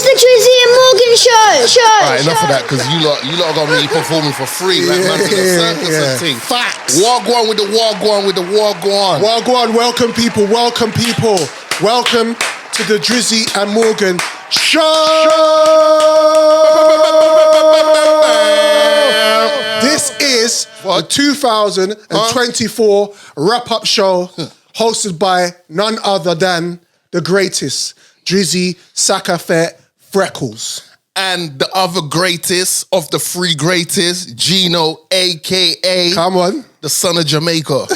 It's the Drizzy and Morgan show. Alright, enough of that, because you lot got me performing for free, like man to the circus and thing. Facts. Wagwan with the Wagwan with the Wagwan. Wagwan, welcome people. Welcome to the Drizzy and Morgan show. This is the 2024 wrap-up show hosted by none other than the greatest, Drizzy Sakafet Freckles. And the other greatest of the three greatest, Gino, a.k.a. Come on. the son of Jamaica.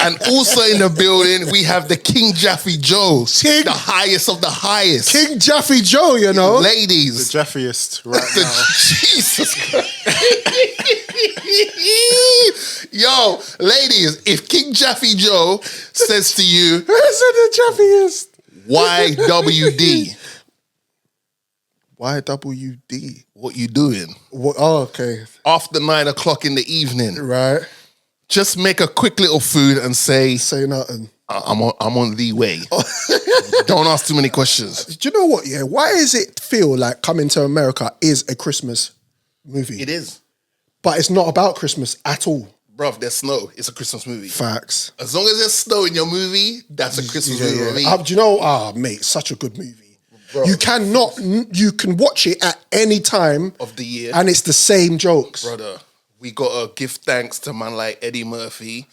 And also in the building, we have the King Jaffe Joe, the highest of the highest. King Jaffe Joe, you know. Ladies. The Jaffiest right now. Jesus Christ. Yo, ladies, if King Jaffe Joe says to you, the Jaffiest? YWD. YWD. What you doing? What? Oh, okay. After 9 o'clock in the evening. Right. Just make a quick little food and say nothing. I'm on the way. Don't ask too many questions. Do you know what? Yeah. Why does it feel like Coming to America is a Christmas movie? It is. But it's not about Christmas at all. Bruv, there's snow. It's a Christmas movie. Facts. As long as there's snow in your movie, that's a Christmas movie for me. Do you know? Mate, such a good movie. Bro. You can watch it at any time of the year, and it's the same jokes. Brother, we gotta give thanks to man like Eddie Murphy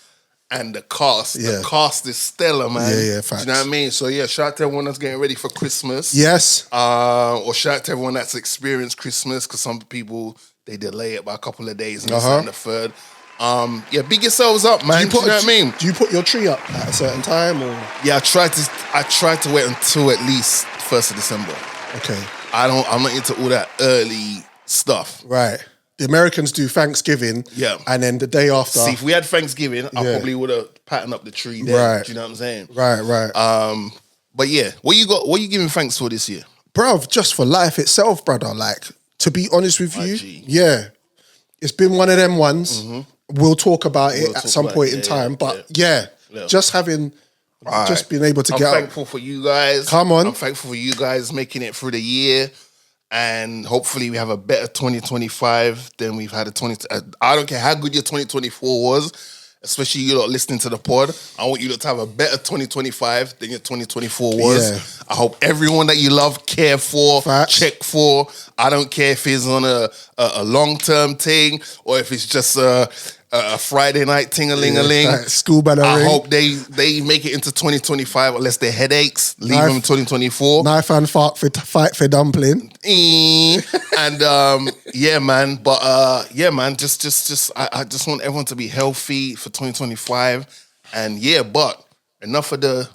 and the cast. Yeah. The cast is stellar, man. Yeah, facts. Do you know what I mean? So yeah, shout out to everyone that's getting ready for Christmas. Yes. Or shout out to everyone that's experienced Christmas, because some people they delay it by a couple of days and and the third. Yeah, big yourselves up, man. Do you know what I mean? Do you put your tree up at a certain time, or? Yeah, I tried to wait until at least 1st of December. Okay. I'm not into all that early stuff. Right. The Americans do Thanksgiving. Yeah. And then the day after. See, if we had Thanksgiving, I probably would have patterned up the tree there. Right. Do you know what I'm saying? Right. But yeah, what you you giving thanks for this year? Bruv, just for life itself, brother. Like, to be honest with you, G. yeah. It's been one of them ones. Mm-hmm. We'll talk about it at some point in time. But yeah, just having... Just being able to get I'm thankful for you guys. Come on. I'm thankful for you guys making it through the year. And hopefully we have a better 2025 than we've had a 20... I don't care how good your 2024 was, especially you lot listening to the pod. I want you lot to have a better 2025 than your 2024 was. Yeah. I hope everyone that you love, care for, check for. I don't care if it's on a long-term thing or if it's just a Friday night ting-a-ling-a-ling. Like school bell I ring. hope they make it into 2025 unless they're headaches. Leave them in 2024. Knife and fight for dumpling. And yeah, man. But yeah, man. Just I just want everyone to be healthy for 2025. And yeah, but enough of the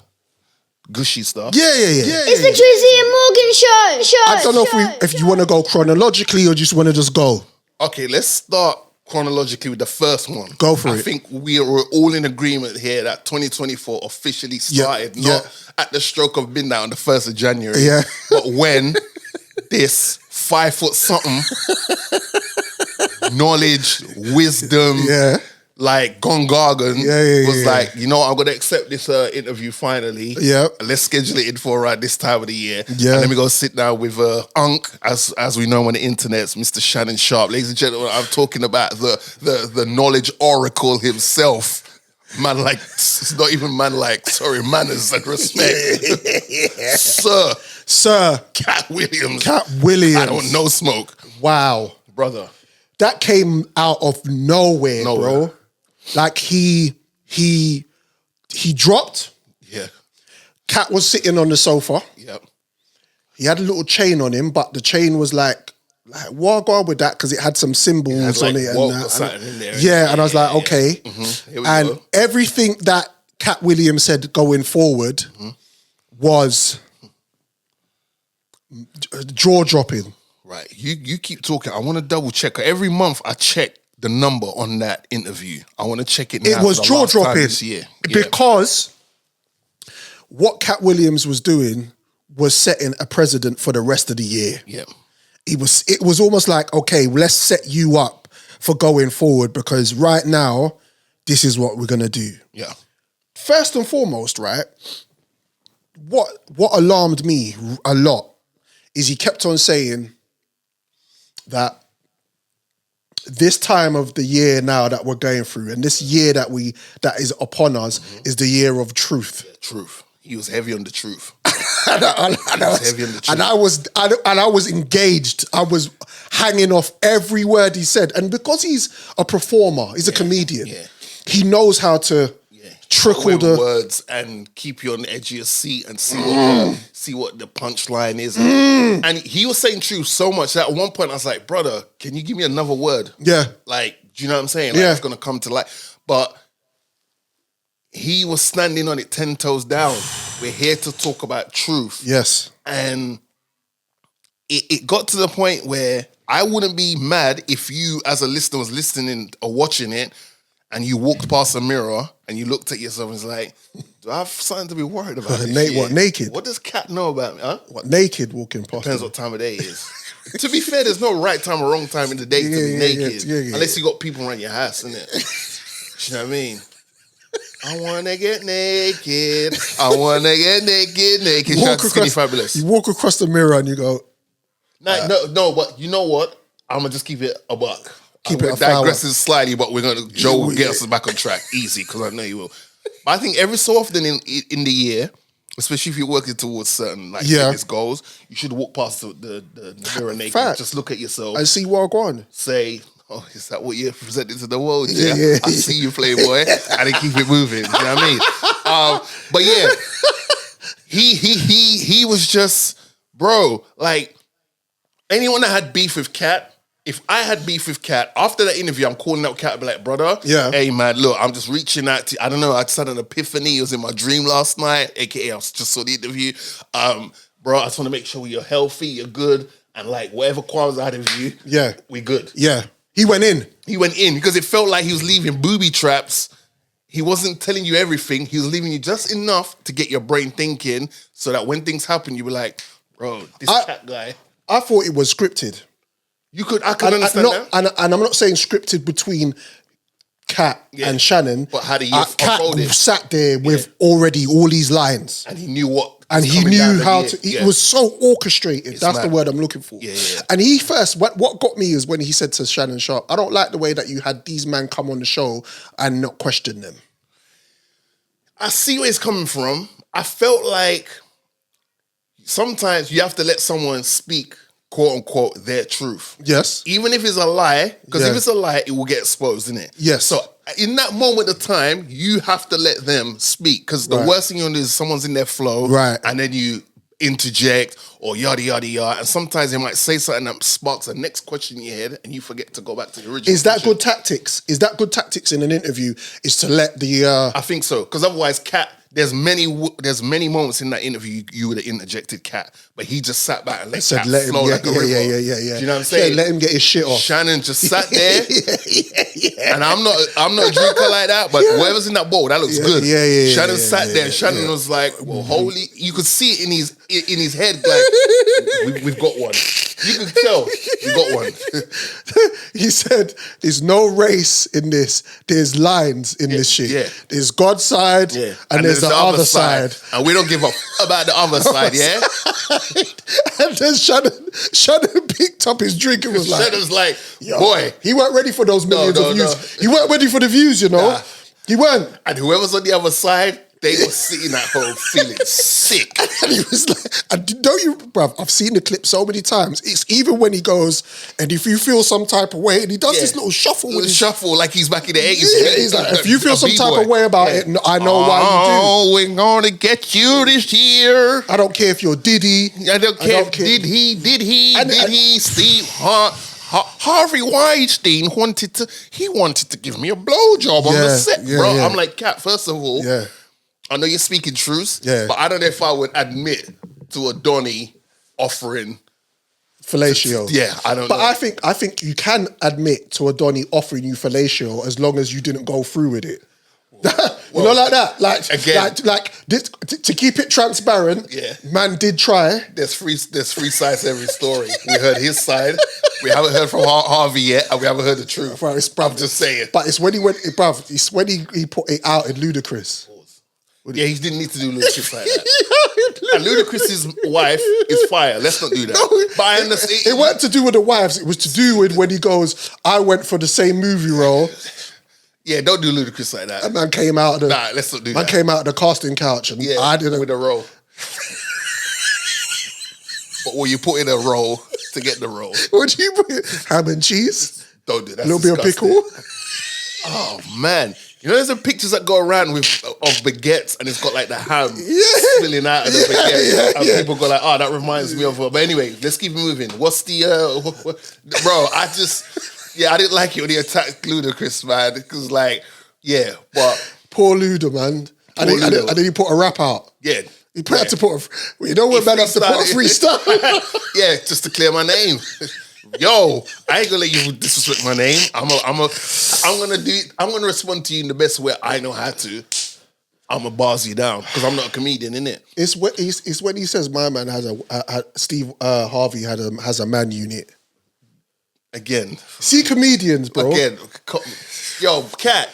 gushy stuff. Yeah. It's the Drizzy and Morgan show. I don't know if you want to go chronologically or just want to just go. Okay, let's start chronologically with the first one. Go for it. I think we are all in agreement here that 2024 officially started, not at the stroke of midnight on the 1st of January, but when this 5 foot something, knowledge, wisdom, like Gongargan was like, you know what, I'm going to accept this interview finally. Yeah. Let's schedule it in for around this time of the year. Yeah. And let me go sit down with Unc, as we know on the internet, Mr. Shannon Sharpe. Ladies and gentlemen, I'm talking about the knowledge oracle himself. Man like, it's not even man like, sorry, manners and respect. Sir. Katt Williams. I don't know smoke. Wow. Brother. That came out of nowhere, bro. Like he dropped. Yeah. Katt was sitting on the sofa. Yep. He had a little chain on him, but the chain was like what go on with that? Because it had some symbols on it. And something in there. Yeah, and I was like, okay. Mm-hmm. And everything that Katt Williams said going forward was jaw-dropping. Right. You keep talking. I want to double check. Every month I check the number on that interview. I want to check it now. It was jaw-dropping this year. Because what Katt Williams was doing was setting a precedent for the rest of the year. Yeah. It was almost like, okay, let's set you up for going forward because right now, this is what we're going to do. Yeah. First and foremost, right, what alarmed me a lot is he kept on saying that this time of the year now that we're going through, and this year that is upon us, is the year of truth. Yeah, truth. He was heavy on the truth. And I was engaged. I was hanging off every word he said. And because he's a performer, he's a comedian, he knows how to trickle the words and keep you on the edge of your seat and see what the punchline is. And he was saying truth so much that at one point I was like, brother, can you give me another word? Yeah. Like, do you know what I'm saying? Like, it's going to come to light. But he was standing on it 10 toes down. We're here to talk about truth. Yes. And it got to the point where I wouldn't be mad if you, as a listener, was listening or watching it and you walked past a mirror and you looked at yourself and was like, do I have something to be worried about? What, naked? What does Katt know about me? Huh? What, naked walking past? Depends what time of day it is. To be fair, there's no right time or wrong time in the day to be naked. Unless you got people around your house, innit? You know what I mean? I wanna get naked. I wanna get naked. Skinny Fabulous. You walk across the mirror and you go, no, but you know what? I'm gonna just keep it a buck. Keep it a digressing slightly, but Joe will get us back on track easy because I know he will. But I think every so often in the year, especially if you're working towards certain fitness goals, you should walk past the mirror naked. Just look at yourself. I see what on. Say, oh, is that what you're presenting to the world? Yeah. I see you, Playboy, and then keep it moving. You know what I mean? But yeah, he was just, bro, like anyone that had beef with Katt, if I had beef with Katt, after that interview, I'm calling out Katt and be like, brother, hey man, look, I'm just reaching out to, I don't know, I just had an epiphany. It was in my dream last night, aka I just saw the interview. Bro, I just want to make sure you're healthy, you're good, and like whatever qualms I had of you, we good. Yeah. He went in because it felt like he was leaving booby traps. He wasn't telling you everything. He was leaving you just enough to get your brain thinking so that when things happen, you were like, bro, this Katt guy. I thought it was scripted. I could understand that. And I'm not saying scripted between Katt and Shannon. But how do you Katt sat there with already all these lines. And he knew what. And he knew how to. It was so orchestrated. That's the word I'm looking for. Yeah. And he first, what got me is when he said to Shannon Sharpe, I don't like the way that you had these men come on the show and not question them. I see where it's coming from. I felt like sometimes you have to let someone speak, quote unquote, their truth. Yes. Even if it's a lie, because if it's a lie, it will get exposed, innit? Yes. So in that moment of time, you have to let them speak, because the worst thing you want to do is someone's in their flow, and then you interject or yada yada yada, and sometimes they might say something that sparks the next question in your head, and you forget to go back to the original. Is that good tactics? Is that good tactics in an interview? Is to let the I think so, because otherwise, Katt. There's many moments in that interview you would have interjected Katt, but he just sat back and let Katt flow like a river. Do you know what I'm saying? Let him get his shit off. Shannon just sat there, and I'm not a drinker like that, but whatever's in that bowl, that looks good. Shannon sat there, and Shannon was like, "Well, holy!" You could see it in his head, like, "We've got one." You can tell we got one. He said, "There's no race in this. There's lines in this shit. Yeah. There's God's side, and there's the other side, and we don't give up about the other side." Yeah. And then Shannon picked up his drink and was like, Shannon's like, boy, he weren't ready for those millions of views. He weren't ready for the views, you know. Nah. He weren't. And whoever's on the other side, they were sitting at home feeling sick. And he was like, and don't you, bruv, I've seen the clip so many times. It's even when he goes, and if you feel some type of way, and he does this little shuffle with his shuffle like he's back in the 80s. Yeah, he's like, if you feel some type of way about it, I know why you do. Oh, we're gonna get you this year. I don't care if you're Diddy. I don't care. Did he, Steve Harvey Weinstein wanted to give me a blowjob on the set, bro. I'm like, Katt, first of all, I know you're speaking truth, but I don't know if I would admit to a Donnie offering fellatio. I don't know. But I think you can admit to a Donnie offering you fellatio as long as you didn't go through with it. You know, like that. Like this, to keep it transparent, man did try. There's three sides to every story. We heard his side. We haven't heard from Harvey yet, and we haven't heard the truth. Bro, I'm just saying. But it's when he went, bruv, it's when he put it out in Ludacris. Yeah, he didn't need to do Ludacris like that. And Ludacris's wife is fire. Let's not do that. No, but I understand. It weren't to do with the wives. It was to do with when he goes, I went for the same movie role. Yeah, don't do Ludacris like that. That man came out of the... Nah, let's not do that. Man came out of the casting couch and I didn't... With a role. But will you put in a roll to get the roll? What do you put? Ham and cheese? Don't do that. A little bit of pickle? Oh, man. You know, there's some pictures that go around of baguettes and it's got like the ham spilling out of the baguette. And people go like, oh, that reminds me of her. But anyway, let's keep moving. What's the... bro, I didn't like it when he attacked Ludacris, man. Because like, but... Poor Luda, man. And then he put a rap out. Yeah. He had to put a... You know when man has to put a freestyle? Yeah, just to clear my name. Yo, I ain't gonna let you disrespect my name. I'm gonna respond to you in the best way I know how to. I'm gonna bars you down because I'm not a comedian, innit? It's when he says my man has Steve Harvey has a man unit. Again, see comedians, bro. Again, yo, Katt.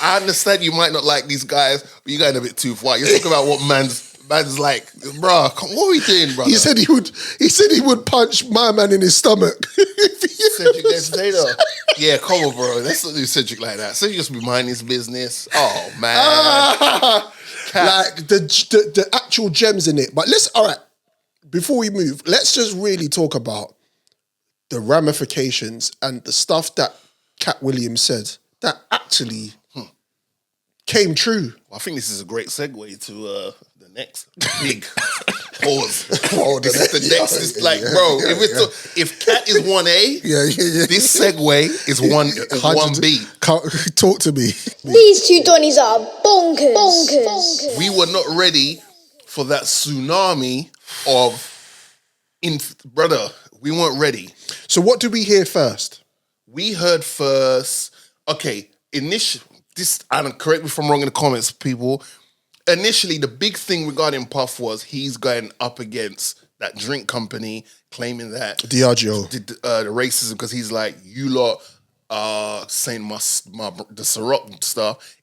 I understand you might not like these guys, but you're going a bit too far. You're talking about what man's like, bro. What are we doing, bro? He said he would punch my man in his stomach. Cedric Data. Yeah, come on, bro. Let's not do Cedric like that. Cedric just be minding his business. Oh man, like the actual gems in it. But all right. Before we move, let's just really talk about the ramifications and the stuff that Katt Williams said that actually came true. Well, I think this is a great segue to the next big pause. This is the next. Bro, if Katt is 1A, this segue is 1B. Talk to me. These two Donnies are bonkers. We were not ready for that tsunami of brother. We weren't ready. So what did we hear first? We heard first. Okay, and correct me if I'm wrong in the comments, people. Initially, the big thing regarding Puff was he's going up against that drink company, claiming that Diageo did the racism because he's like, you lot saying the Ciroc stuff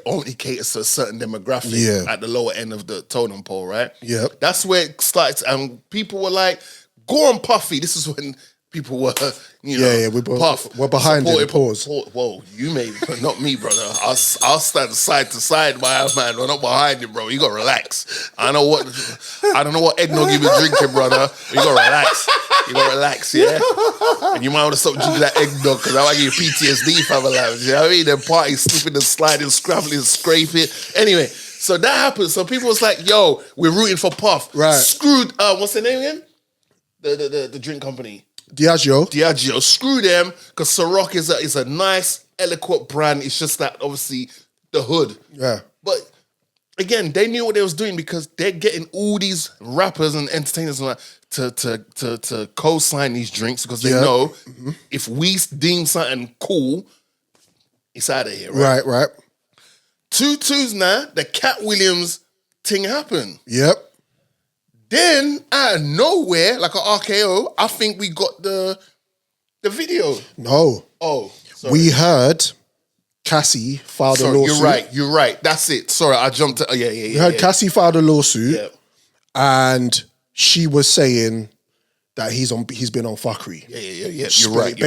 only caters to a certain demographic at the lower end of the totem pole, right? Yeah, that's where it starts, and people were like, "Go on, Puffy." This is when people were, we're behind it. Pause. Whoa, you may, not me, brother. I'll stand side to side, my man. We're not behind him, bro. You gotta relax. I don't know what eggnog you been drinking, brother. You gotta relax. You gotta relax, yeah. And you might want to stop drinking that eggnog because I might give you PTSD, fam. You know what I mean? The party slipping and sliding, scrabbling, scraping. Anyway, so that happened. So people was like, "Yo, we're rooting for Puff." Right. Screwed. What's the name again? The drink company. Diageo. Screw them, because Ciroc is a nice, eloquent brand. It's just that, obviously, the hood. Yeah. But, again, they knew what they was doing because they're getting all these rappers and entertainers and to co-sign these drinks because they know if we deem something cool, it's out of here, right? Right. 2 twos now, the Katt Williams thing happened. Yep. Then, out of nowhere, like an RKO, I think we got the video. No. Oh, sorry. We heard Cassie filed a lawsuit. You're right. That's it. Sorry, I jumped. We heard Cassie filed a lawsuit, and she was saying that he's been on fuckery. Yeah. You're right.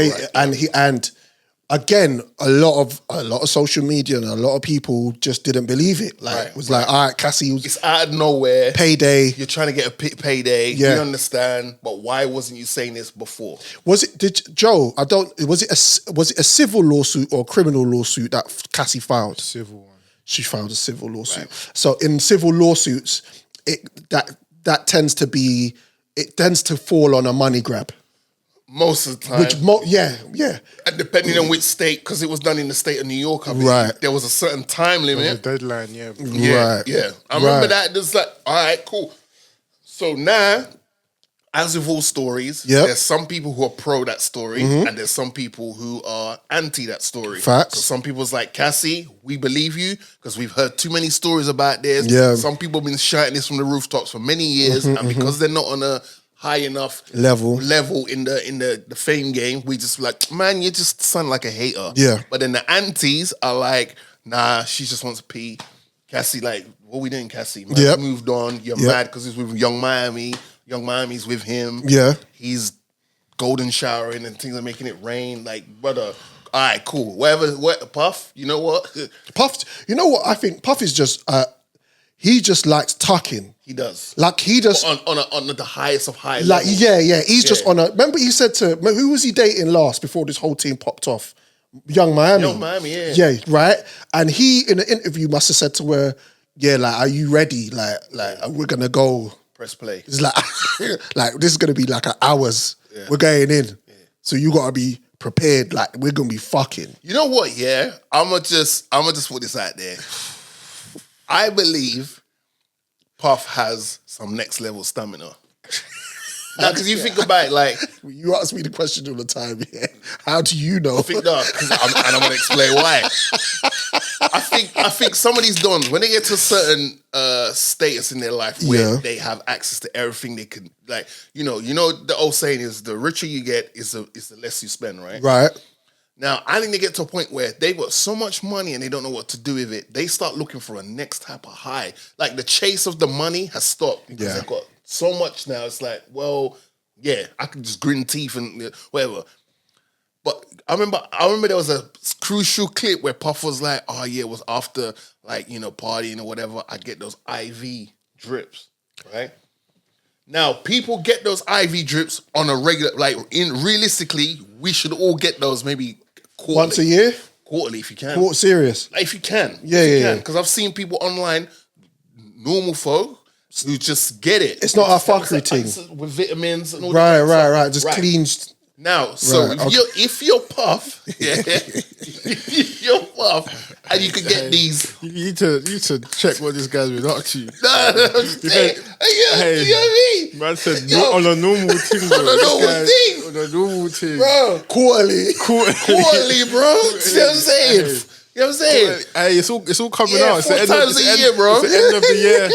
And again, a lot of social media and a lot of people just didn't believe it. Like, like, all right, Cassie was... It's out of nowhere. Payday. You're trying to get a payday. Yeah. We understand, but why wasn't you saying this before? Was it a civil lawsuit or a criminal lawsuit that Cassie filed? Civil one. She filed a civil lawsuit. Right. So in civil lawsuits, that tends to fall on a money grab. Most of the time. Yeah. And depending on which state, because it was done in the state of New York, I mean, there was a certain time limit. A deadline, yeah. I remember that. There's like, all right, cool. So now, as with all stories, there's some people who are pro that story, and there's some people who are anti that story. Facts. So some people's like, Cassie, we believe you, because we've heard too many stories about this. Yeah. Some people have been shouting this from the rooftops for many years, and because they're not on a high enough level in the fame game, we just like, man, you just sound like a hater. Yeah. But then the antis are like, nah, she just wants to pee. Cassie, like, what we doing, Cassie? Man, moved on. You're mad because he's with Young Miami. Young Miami's with him. Yeah. He's golden showering and things are making it rain. Like, brother, all right, cool. Whatever, Puff, you know what? Puff, you know what? I think Puff is just, he just likes tucking. He does. Like, he just... On the highest of high like, levels. yeah. He's just on a... Remember he said to... Who was he dating last before this whole team popped off? Young Miami. Young Miami, yeah. Yeah, right? And he, in an interview, must have said to her, yeah, like, are you ready? Like we're going to go... Press play. It's like, like this is going to be like an hours. Yeah. We're going in. Yeah. So you got to be prepared. Like, we're going to be fucking. You know what, yeah? I'm going to just put this out there. I believe Puff has some next level stamina. Now, because you think about it, like... You ask me the question all the time, yeah. How do you know? I think, no, and I'm going to explain why. I think some of these dons, when they get to a certain status in their life where they have access to everything they can, like, you know, the old saying is the richer you get is the less you spend, right? Right. Now, I think they get to a point where they've got so much money and they don't know what to do with it. They start looking for a next type of high. Like, the chase of the money has stopped because they've got so much now. It's like, well, yeah, I can just grin teeth and whatever. But I remember there was a crucial clip where Puff was like, oh yeah, it was after, like, you know, partying or whatever, I'd get those IV drips, right? Now, people get those IV drips on a regular, like, realistically, we should all get those maybe quarterly. Once a year? Quarterly, if you can. Serious? Like, if you can. Yeah. Because I've seen people online, normal folk, who just get it. It's not a fuckery thing. With vitamins and all that. Right. Just clean. Now, so if you're Puff, if you're Puff, and you could get these... You need to check what this guy's been up to. No, I'm saying, you know what I mean? Man said, on a normal thing, bro. On a normal thing. Bro, quarterly, bro. You know what I'm saying? You know what I'm saying? Hey, it's all coming out. It's 4 times a year, bro. It's the end of the year.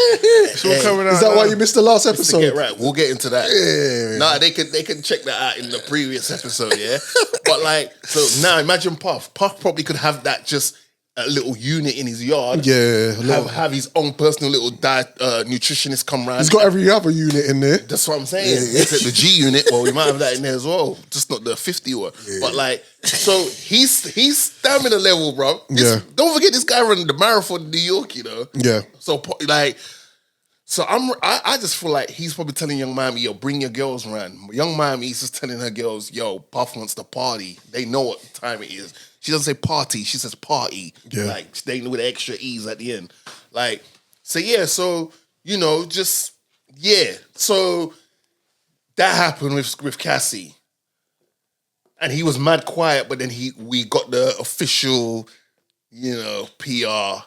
It's all coming out. Is that why you missed the last episode? Right, we'll get into that. Yeah. Nah, they can check that out in the previous episode, yeah? But like, so now imagine Puff. Puff probably could have that just a little unit in his yard. Yeah. Have his own personal little diet nutritionist come round. He's got every other unit in there. That's what I'm saying. Except the G unit. Well, we might have that in there as well. Just not the 50 one. Yeah. But like, so he's stamina level, bro. Don't forget this guy running the marathon in New York, you know? Yeah. So like, so I just feel like he's probably telling Young Miami, yo, bring your girls around. Young Miami's just telling her girls, yo, Puff wants to party. They know what time it is. She doesn't say party, she says party. Yeah. Like, they with the extra E's at the end. Like, so yeah, so, you know, just, yeah. So that happened with Cassie. And he was mad quiet, but then we got the official, you know, PR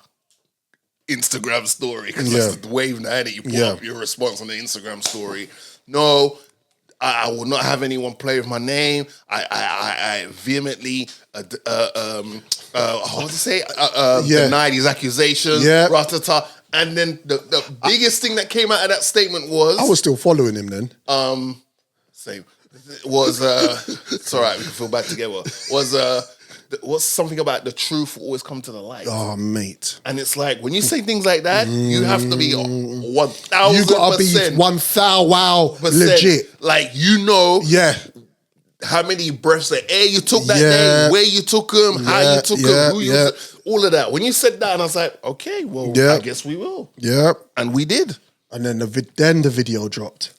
Instagram story. Because that's the wave now that you put up your response on the Instagram story. No, I will not have anyone play with my name. I vehemently, what to say? Deny these accusations. Yeah. Ratata. And then the biggest thing that came out of that statement was... I was still following him then. Same. Was, it's all right, we can feel back together. Was something about the truth will always come to the light. Oh, mate. And it's like, when you say things like that, you have to be 1,000%. You gotta be 1,000 legit. Like, you know how many breaths of air you took that day, where you took them, how you took them, who you all of that. When you said that, and I was like, okay, well, I guess we will. Yeah. And we did. And then the video dropped.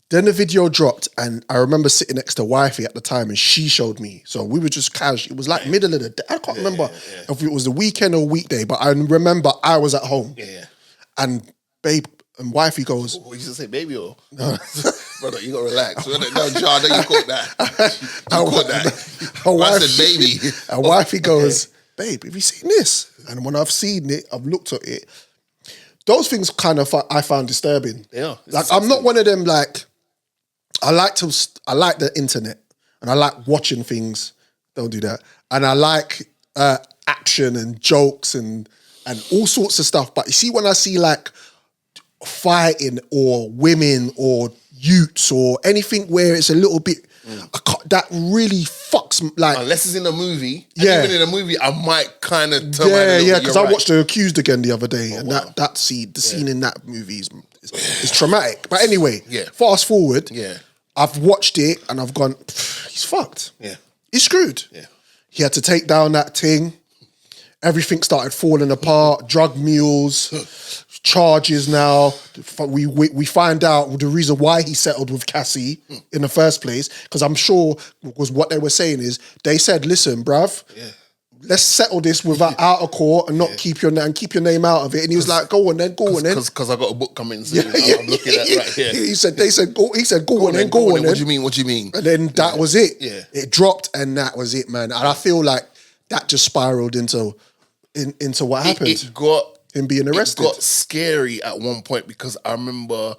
Then the video dropped, and I remember sitting next to wifey at the time, and she showed me. So we were just casual. It was like middle of the day. I can't remember if it was the weekend or weekday, but I remember I was at home. Yeah. And babe and wifey goes... What, you should say baby or... No. Brother, you got to relax. No, John, you caught that. You caught that. I said baby. And wifey goes, babe, have you seen this? And when I've seen it, I've looked at it. Those things kind of I found disturbing. Yeah. Like, I'm not one of them, like... I like the internet and I like watching things. Don't do that. And I like action and jokes and all sorts of stuff. But you see, when I see like fighting or women or youths or anything where it's a little bit that really fucks like. Unless it's in a movie. And Yeah. even in a movie, I might kind of turn around a little bit. Because I watched The Accused again the other day, and that scene, the scene in that movie is traumatic. But anyway, fast forward. Yeah. I've watched it and I've gone, he's fucked. Yeah. He's screwed. Yeah. He had to take down that thing. Everything started falling apart. Drug mules, charges now. We find out the reason why he settled with Cassie in the first place. Because I'm sure was what they were saying is they said, listen, bruv, let's settle this without out of court and not keep your name out of it. And he was like, go on then. Because I got a book coming soon. I'm looking at it right here. He said, go on then. What do you mean? And then that was it. Yeah. It dropped and that was it, man. And I feel like that just spiraled into what happened. It got him being arrested. It got scary at one point because I remember,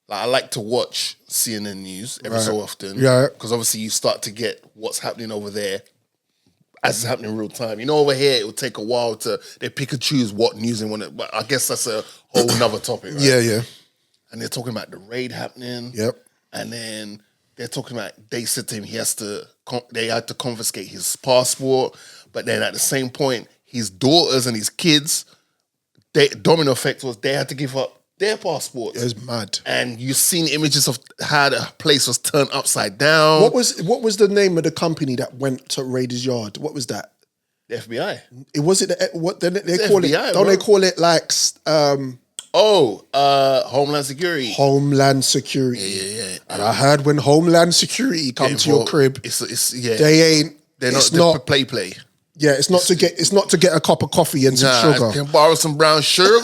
like, I like to watch CNN News every so often. Yeah. Because obviously you start to get what's happening over there as it's happening in real time. You know, over here, it will take a while they pick and choose what news they want to, but I guess that's a whole nother topic, right? Yeah. And they're talking about the raid happening. Yep. And then they're talking about, they said to him, they had to confiscate his passport, but then at the same point, his daughters and his kids, domino effect was they had to give up their passports. It was mad. And you've seen images of how the place was turned upside down. What was the name of the company that went to raid his yard? What was that? The FBI. Was it what they call FBI, it? Don't they call it like Homeland Security. Homeland Security. Yeah. And I heard when Homeland Security come to your crib, they're not play. Yeah, it's not to get a cup of coffee and some sugar. Can borrow some brown sugar?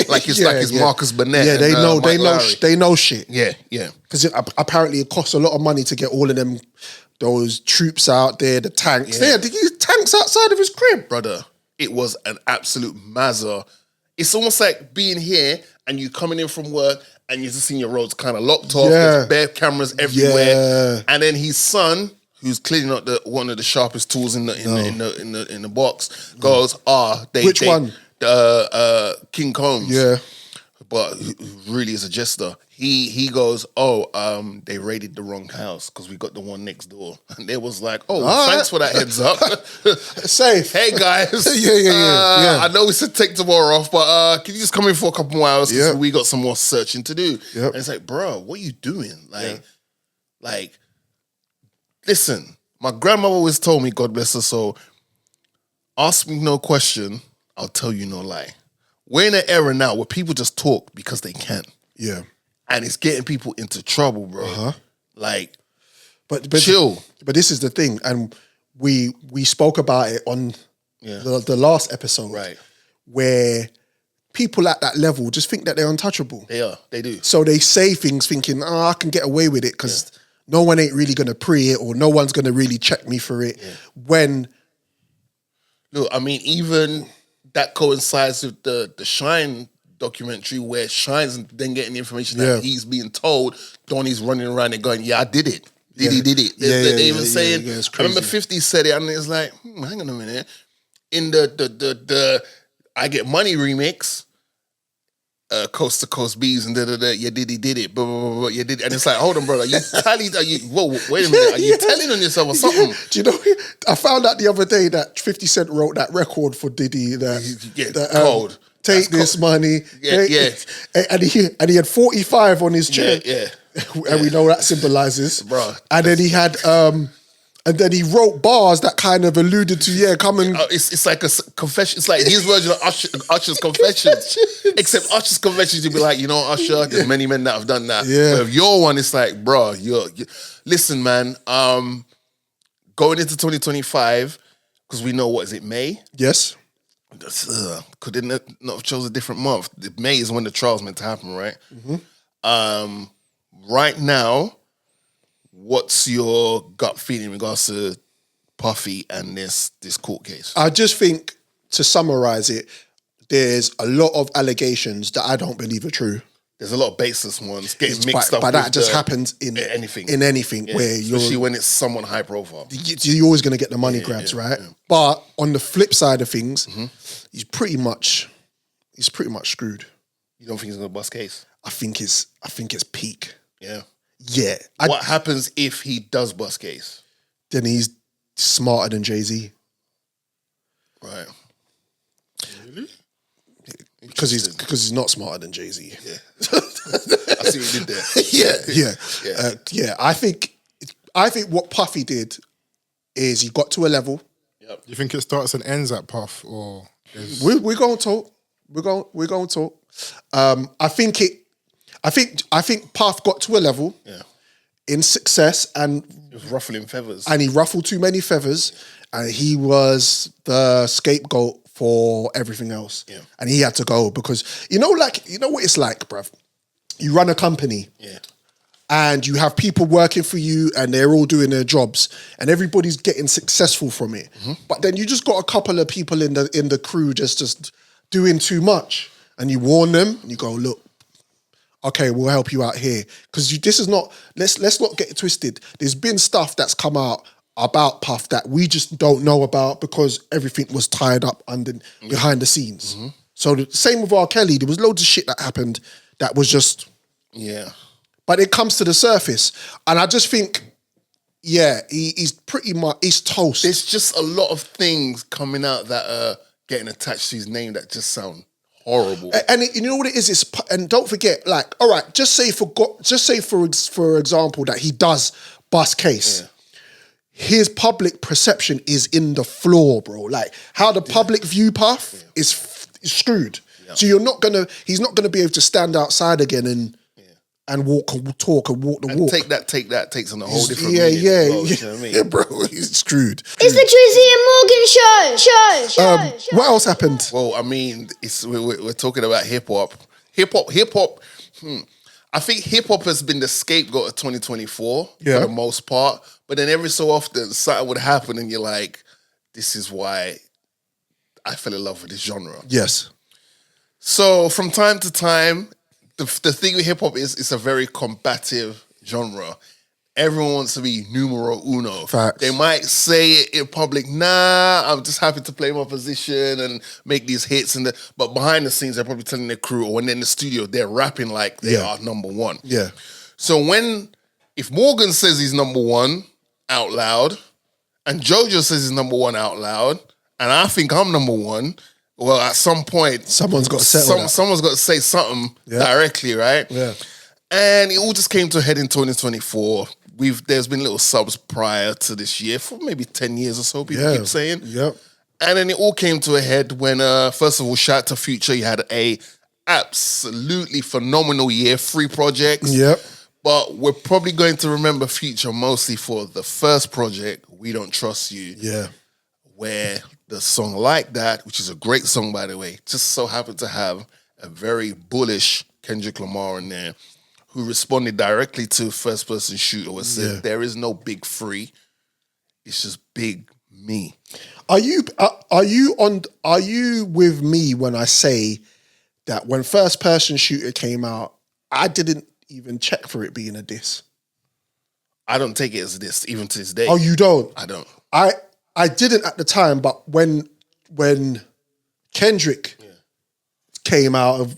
like it's Marcus Burnett. Yeah, they know shit. Yeah. Because apparently it costs a lot of money to get all of them, those troops out there, the tanks. Yeah, they use tanks outside of his crib. Brother, it was an absolute mazza. It's almost like being here and you coming in from work and you're just seeing your roads kind of locked off. There's bare cameras everywhere. And then his son, who's clearly not one of the sharpest tools in the box, goes, Which one? King Combs. Yeah. But who really is a jester. He goes, they raided the wrong house because we got the one next door. And they was like, thanks for that heads up. Safe. Hey guys. Yeah. I know we said take tomorrow off, but can you just come in for a couple more hours because we got some more searching to do. Yep. And it's like, bro, what are you doing? Like, listen, my grandmother always told me, God bless her soul, ask me no question, I'll tell you no lie. We're in an era now where people just talk because they can. Yeah. And it's getting people into trouble, bro. Like, but chill. But this is the thing, and we spoke about it on the last episode. Right. Where people at that level just think that they're untouchable. They are. They do. So they say things thinking, I can get away with it because no one ain't really going to pre it or no one's going to really check me for it. Yeah. When... Look, I mean, even that coincides with the Shine documentary where Shine's then getting the information that he's being told, Donnie's running around and going, I did it. Diddy did it. They even saying, I remember 50 said it and it's like, hang on a minute. In the I Get Money remix, Coast to Coast Bees and Diddy did it, blah, blah, blah, blah, you did it. And it's like, hold on, brother, wait a minute, are you telling on yourself or something? Do you know, I found out the other day that 50 Cent wrote that record for Diddy that cold. Take That's this money. And he had 45 on his chair. And we know what that symbolizes. Bro. And then he had and then he wrote bars that kind of alluded to, come and... It's like a confession. It's like his version of Usher's confessions. Except Usher's confessions, you'd be like, you know, Usher, there's many men that have done that. Yeah. But if your one, it's like, bro, listen, man, going into 2025, because we know, what is it, May? Yes. Could it not have chose a different month? May is when the trial's meant to happen, right? Mm-hmm. Right now, what's your gut feeling in regards to Puffy and this court case? I just think, to summarize it, there's a lot of allegations that I don't believe are true. There's a lot of baseless ones getting mixed up. But that just happens in anything. Where especially when it's someone high profile. You're always going to get the money grabs, right? Yeah. But on the flip side of things, he's pretty much screwed. You don't think he's going to bust case? I think it's peak. Yeah. Yeah. What happens if he does bust case? Then he's smarter than Jay-Z. Right. Really? Because he's not smarter than Jay-Z. Yeah. I see what you did there. Yeah. I think what Puffy did is he got to a level. Yep. You think it starts and ends at Puff, or We're going to talk. We're going to talk. I think Puff got to a level in success and He was ruffling feathers. he ruffled too many feathers, and he was the scapegoat for everything else. Yeah. And he had to go because you know what it's like, bruv. You run a company. Yeah. And you have people working for you and they're all doing their jobs and everybody's getting successful from it. Mm-hmm. But then you just got a couple of people in the crew just doing too much. And you warn them and you go, look, okay, we'll help you out here. Because this is not, let's not get it twisted. There's been stuff that's come out about Puff that we just don't know about because everything was tied up behind the scenes. Mm-hmm. So the same with R. Kelly, there was loads of shit that happened that was just... Yeah. But it comes to the surface. And I just think, he's pretty much, he's toast. There's just a lot of things coming out that are getting attached to his name that just sound horrible. And you know what it is? And don't forget, like, all right, just say for example that he does bust case. Yeah. His public perception is in the floor, bro. Like how the public view Puff is screwed. Yeah. So he's not gonna be able to stand outside again and walk and talk and walk the walk. Take that takes on a whole different meaning. You know what I mean? Yeah, bro, he's screwed. It's the Drizzy and Morgan show. What else happened? Well, I mean, we're talking about hip hop. Hip hop. I think hip hop has been the scapegoat of 2024 for the most part. But then every so often something would happen, and you're like, "This is why I fell in love with this genre." Yes. So from time to time. The thing with hip-hop is it's a very combative genre. Everyone wants to be numero uno. Facts. They might say it in public, nah, I'm just happy to play my position and make these hits. But behind the scenes, they're probably telling their crew, or when they're in the studio, they're rapping like they are number one. Yeah. So if Morgan says he's number one out loud, and JoJo says he's number one out loud, and I think I'm number one, well, at some point, someone's got to settle someone's got to say something directly, right? Yeah. And it all just came to a head in 2024. There's been little subs prior to this year for maybe 10 years or so, people keep saying. Yep. And then it all came to a head when, first of all, shout out to Future. He had a absolutely phenomenal year, 3 projects. Yep. But we're probably going to remember Future mostly for the first project, We Don't Trust You. Yeah. Where the song Like That, which is a great song, by the way, just so happened to have a very bullish Kendrick Lamar in there who responded directly to First Person Shooter and said, there is no big 3. It's just big me. Are you with me when I say that when First Person Shooter came out, I didn't even check for it being a diss? I don't take it as a diss, even to this day. Oh, you don't? I don't. I didn't at the time, but when Kendrick came out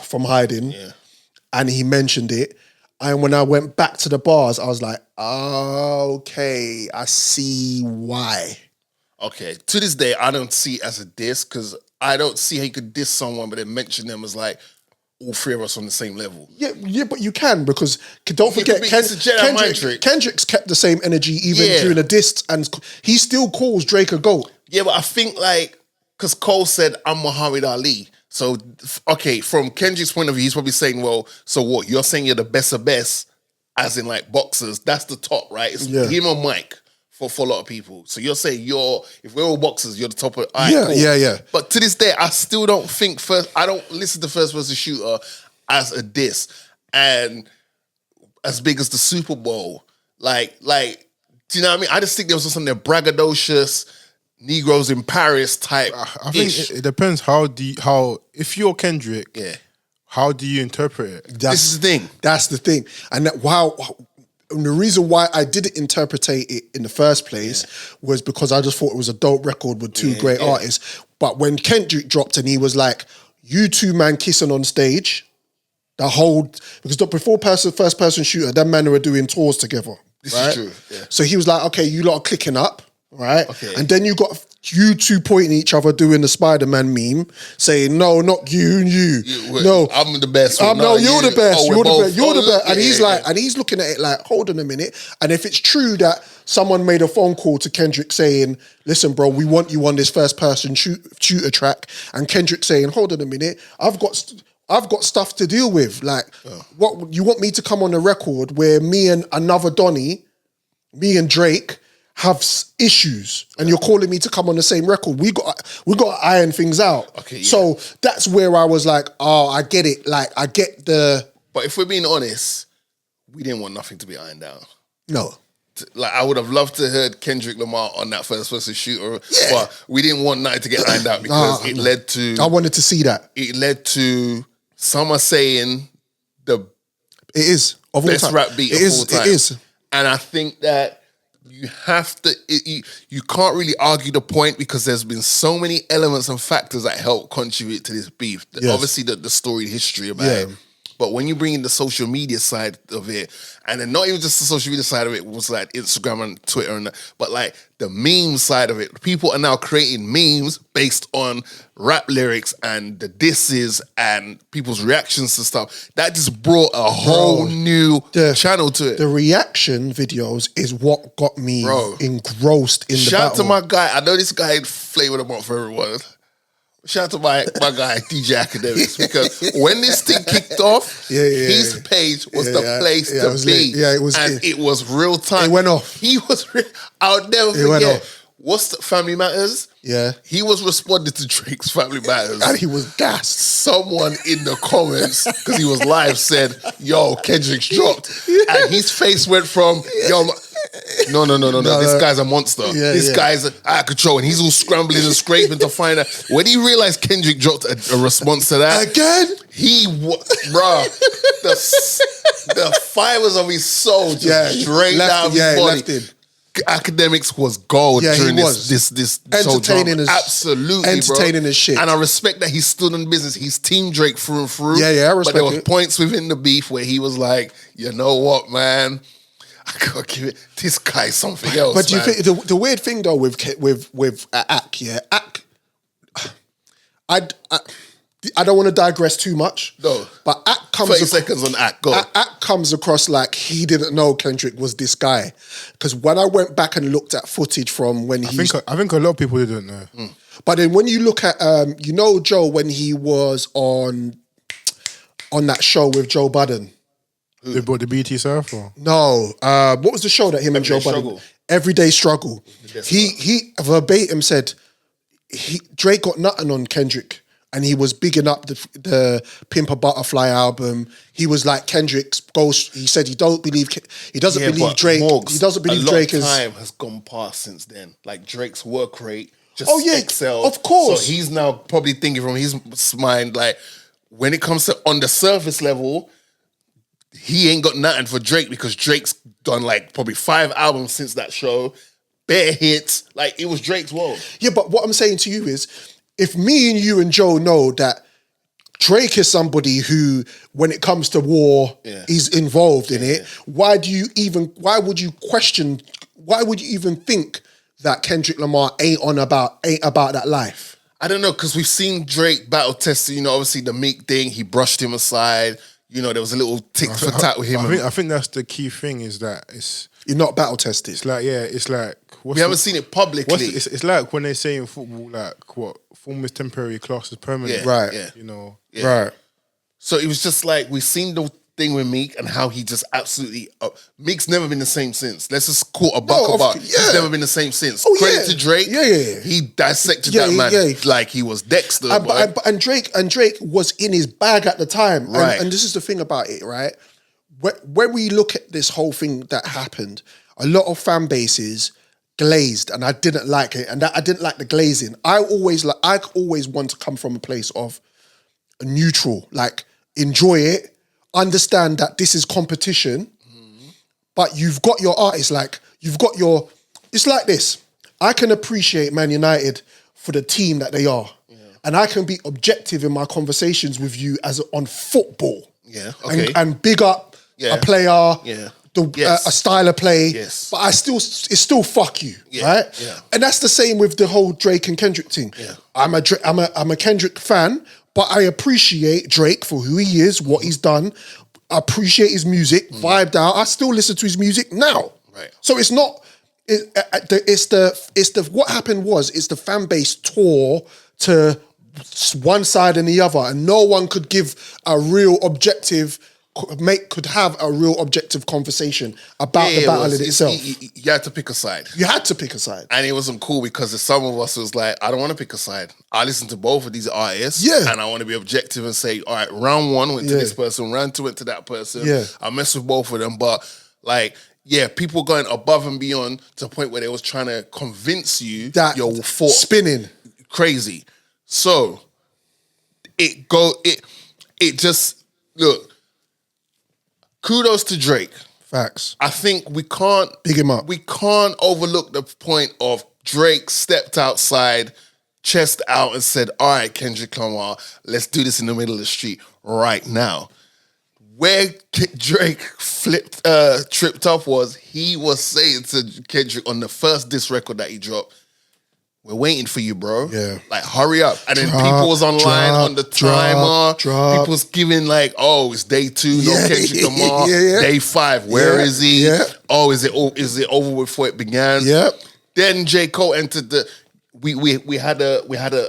from hiding and he mentioned it, and when I went back to the bars, I was like, okay, I see why. Okay, to this day, I don't see it as a diss because I don't see how you could diss someone but then mention them as like all 3 of us on the same level. Yeah, but you can because don't forget Kendrick's kept the same energy even during the diss, and he still calls Drake a GOAT. Yeah, but I think because Cole said I'm Muhammad Ali. So okay, from Kendrick's point of view, he's probably saying, well, so what? You're saying you're the best of best, as in like boxers. That's the top, right? It's him or Mike for a lot of people. So you're saying if we're all boxers, you're the top of it. Right, cool. Yeah. But to this day, I still don't think I don't listen to First Person Shooter as a diss. And as big as the Super Bowl, like, do you know what I mean? I just think there was something there braggadocious, Negroes in Paris type. I think it depends if you're Kendrick, how do you interpret it? This is the thing. That's the thing. And the reason why I didn't interpret it in the first place was because I just thought it was a dope record with 2 great artists. But when Kendrick dropped and he was like, you 2 man kissing on stage, Because the first person shooter, them men were doing tours together. This right? is true. Yeah. So he was like, okay, you lot are clicking up, right? Okay. And then you got you two pointing each other doing the Spider-Man meme, saying, no, not you and you. No, I'm the best. No, you're the best. Oh, You're the best. You're the best. Yeah, And he's and he's looking at it like, hold on a minute. And if it's true that someone made a phone call to Kendrick saying, listen, bro, we want you on this first person shooter track. And Kendrick saying, hold on a minute, I've got stuff to deal with. Like, what you want me to come on a record where me and another Donny, me and Drake have issues, and you're calling me to come on the same record. We got to iron things out. Okay, yeah. So that's where I was like, oh, I get it. Like, I get the. But if we're being honest, we didn't want nothing to be ironed out. No. Like, I would have loved to heard Kendrick Lamar on that first person shooter, but we didn't want nothing to get ironed out because it led to. I wanted to see that. It led to someone saying the it is of all best time. rap beat It of is. all time. It is. And I think that you have to. You can't really argue the point because there's been so many elements and factors that help contribute to this beef. Yes. Obviously, the storied history about it. But when you bring in the social media side of it, and then not even just the social media side of it, was like Instagram and Twitter, but like the meme side of it, people are now creating memes based on rap lyrics and the disses and people's reactions to stuff. That just brought a whole new channel to it. The reaction videos is what got me engrossed in the battle. Shout out to my guy. I know this guy flavor the month for everyone. Shout out to my guy, DJ Academics, because when this thing kicked off, his page was the place to be. It was real time. It went off. I'll never forget. What's the Family Matters? Yeah. He was responding to Drake's Family Matters. And he was gassed. Someone in the comments, because he was live, said, yo, Kendrick's dropped. And his face went from, yo, no. This guy's a monster. This guy's out of control. And he's all scrambling and scraping to find out. When he realized Kendrick dropped a response to that. Again? The fibers of his soul just drained out of his body. Academics was gold during this entertaining as absolutely entertaining bro. As shit. And I respect that he's still in business. He's Team Drake through and through. I respect But there was it. points within the beef where he was like, you know what, man, I gotta give it this guy something else. But do you think the weird thing though with Ak, I don't want to digress too much. No. But Ak comes 30 seconds on Ak. Go. Ak comes across like he didn't know Kendrick was this guy. Because when I went back and looked at footage from when he... I think a lot of people didn't know. But then when you look at, Joe, when he was on that show with Joe Budden. They brought the BT Surf or? No. What was the show that him and Joe Budden... Everyday Struggle. He verbatim said Drake got nothing on Kendrick. And he was bigging up the Pimp a Butterfly album. He was like Kendrick's ghost. He said he doesn't believe Drake. He doesn't believe Drake is. Time has gone past since then. Like Drake's work rate just excelled. Of course. So he's now probably thinking from his mind like when it comes to on the surface level, he ain't got nothing for Drake because Drake's done like probably 5 albums since that show, bare hits. Like it was Drake's world. Yeah, but what I'm saying to you is, if me and you and Joe know that Drake is somebody who, when it comes to war, is involved in it, why would you even think that Kendrick Lamar ain't about that life? I don't know, because we've seen Drake battle test, obviously the Meek thing, he brushed him aside. There was a little tick for tat with him. I think that's the key thing is that you're not battle tested. It's like we haven't seen it publicly. It's like when they say in football, like what form is temporary, class is permanent. Right. Right. So it was just like we've seen the thing with Meek and how he just absolutely Meek's never been the same since. Let's just quote a buck about. He's never been the same since. Credit to Drake. Yeah. He dissected that man like he was Dexter. And Drake was in his bag at the time. Right. And this is the thing about it, right? When we look at this whole thing that happened, a lot of fan bases glazed, and I didn't like it, and I didn't like the glazing. I always want to come from a place of neutral, like enjoy it, understand that this is competition, but you've got your artists, like you've got your. It's like this. I can appreciate Man United for the team that they are, and I can be objective in my conversations with you as on football. Yeah, okay. and big up a player. Yeah. A style of play, Yes. but it's still fuck you, right? Yeah. And that's the same with the whole Drake and Kendrick thing. Yeah. I'm a Kendrick fan, but I appreciate Drake for who he is, what he's done. I appreciate his music, vibed out. I still listen to his music now. Right. So it's not. It's the what happened was it's the fan base tore to one side and the other, and no one could give a real objective. Could have a real objective conversation about the battle in itself. You had to pick a side. You had to pick a side. And it wasn't cool because some of us was like, I don't want to pick a side. I listen to both of these artists. Yeah. And I want to be objective and say, all right, round one went to this person, round two went to that person. Yeah. I mess with both of them. But like, yeah, people going above and beyond to the point where they was trying to convince you that your thought spinning. Crazy. So it just, look, kudos to Drake. Facts. I think we can't big him up. We can't overlook the point of Drake stepped outside, chest out, and said, "All right, Kendrick Lamar, let's do this in the middle of the street right now." Where Drake tripped up was he was saying to Kendrick on the first diss record that he dropped, "We're waiting for you, bro. Yeah. Like, hurry up." And then people was online on the timer. People was giving like, "Oh, it's day 2, no Kendrick Lamar. Day 5, where is he? Yeah. Oh, is it over before it began?" Yep. Then J. Cole entered the. We had a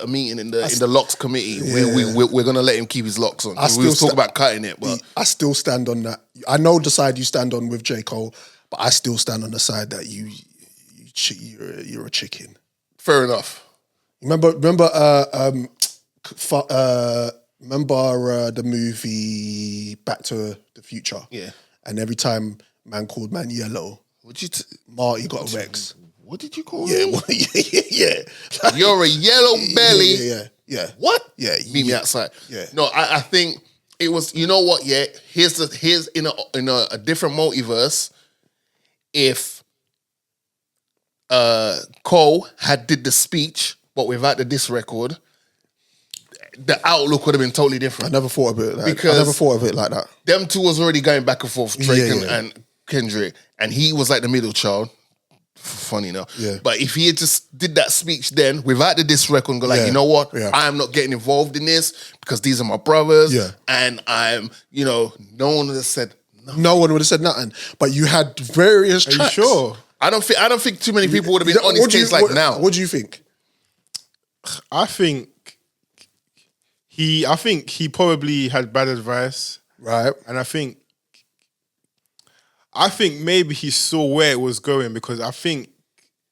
meeting in the locks committee where we're gonna let him keep his locks on. We was talking about cutting it, but I still stand on that. I know the side you stand on with J. Cole, but I still stand on the side that you're a chicken. Fair enough. Remember the movie Back to the Future? Yeah. And every time man called man yellow, Marty got a Rex. What did you call him? Yeah. You're a yellow belly. Yeah. What? Yeah. Meet me outside. Yeah. No, I think it was. You know what? Yeah. Here's in a different multiverse. If Cole had did the speech, but without the diss record, the outlook would have been totally different. I never thought of it like that. Them two was already going back and forth, Drake and Kendrick, and he was like the middle child. Funny enough. Yeah. But if he had just did that speech then without the diss record and go like, you know what? I'm not getting involved in this because these are my brothers. Yeah. And I'm, no one would have said nothing. No one would have said nothing. But you had various tracks. Are you sure? I don't think too many people would have been on his case like now. What do you think? I think he probably had bad advice. Right. And I think maybe he saw where it was going because I think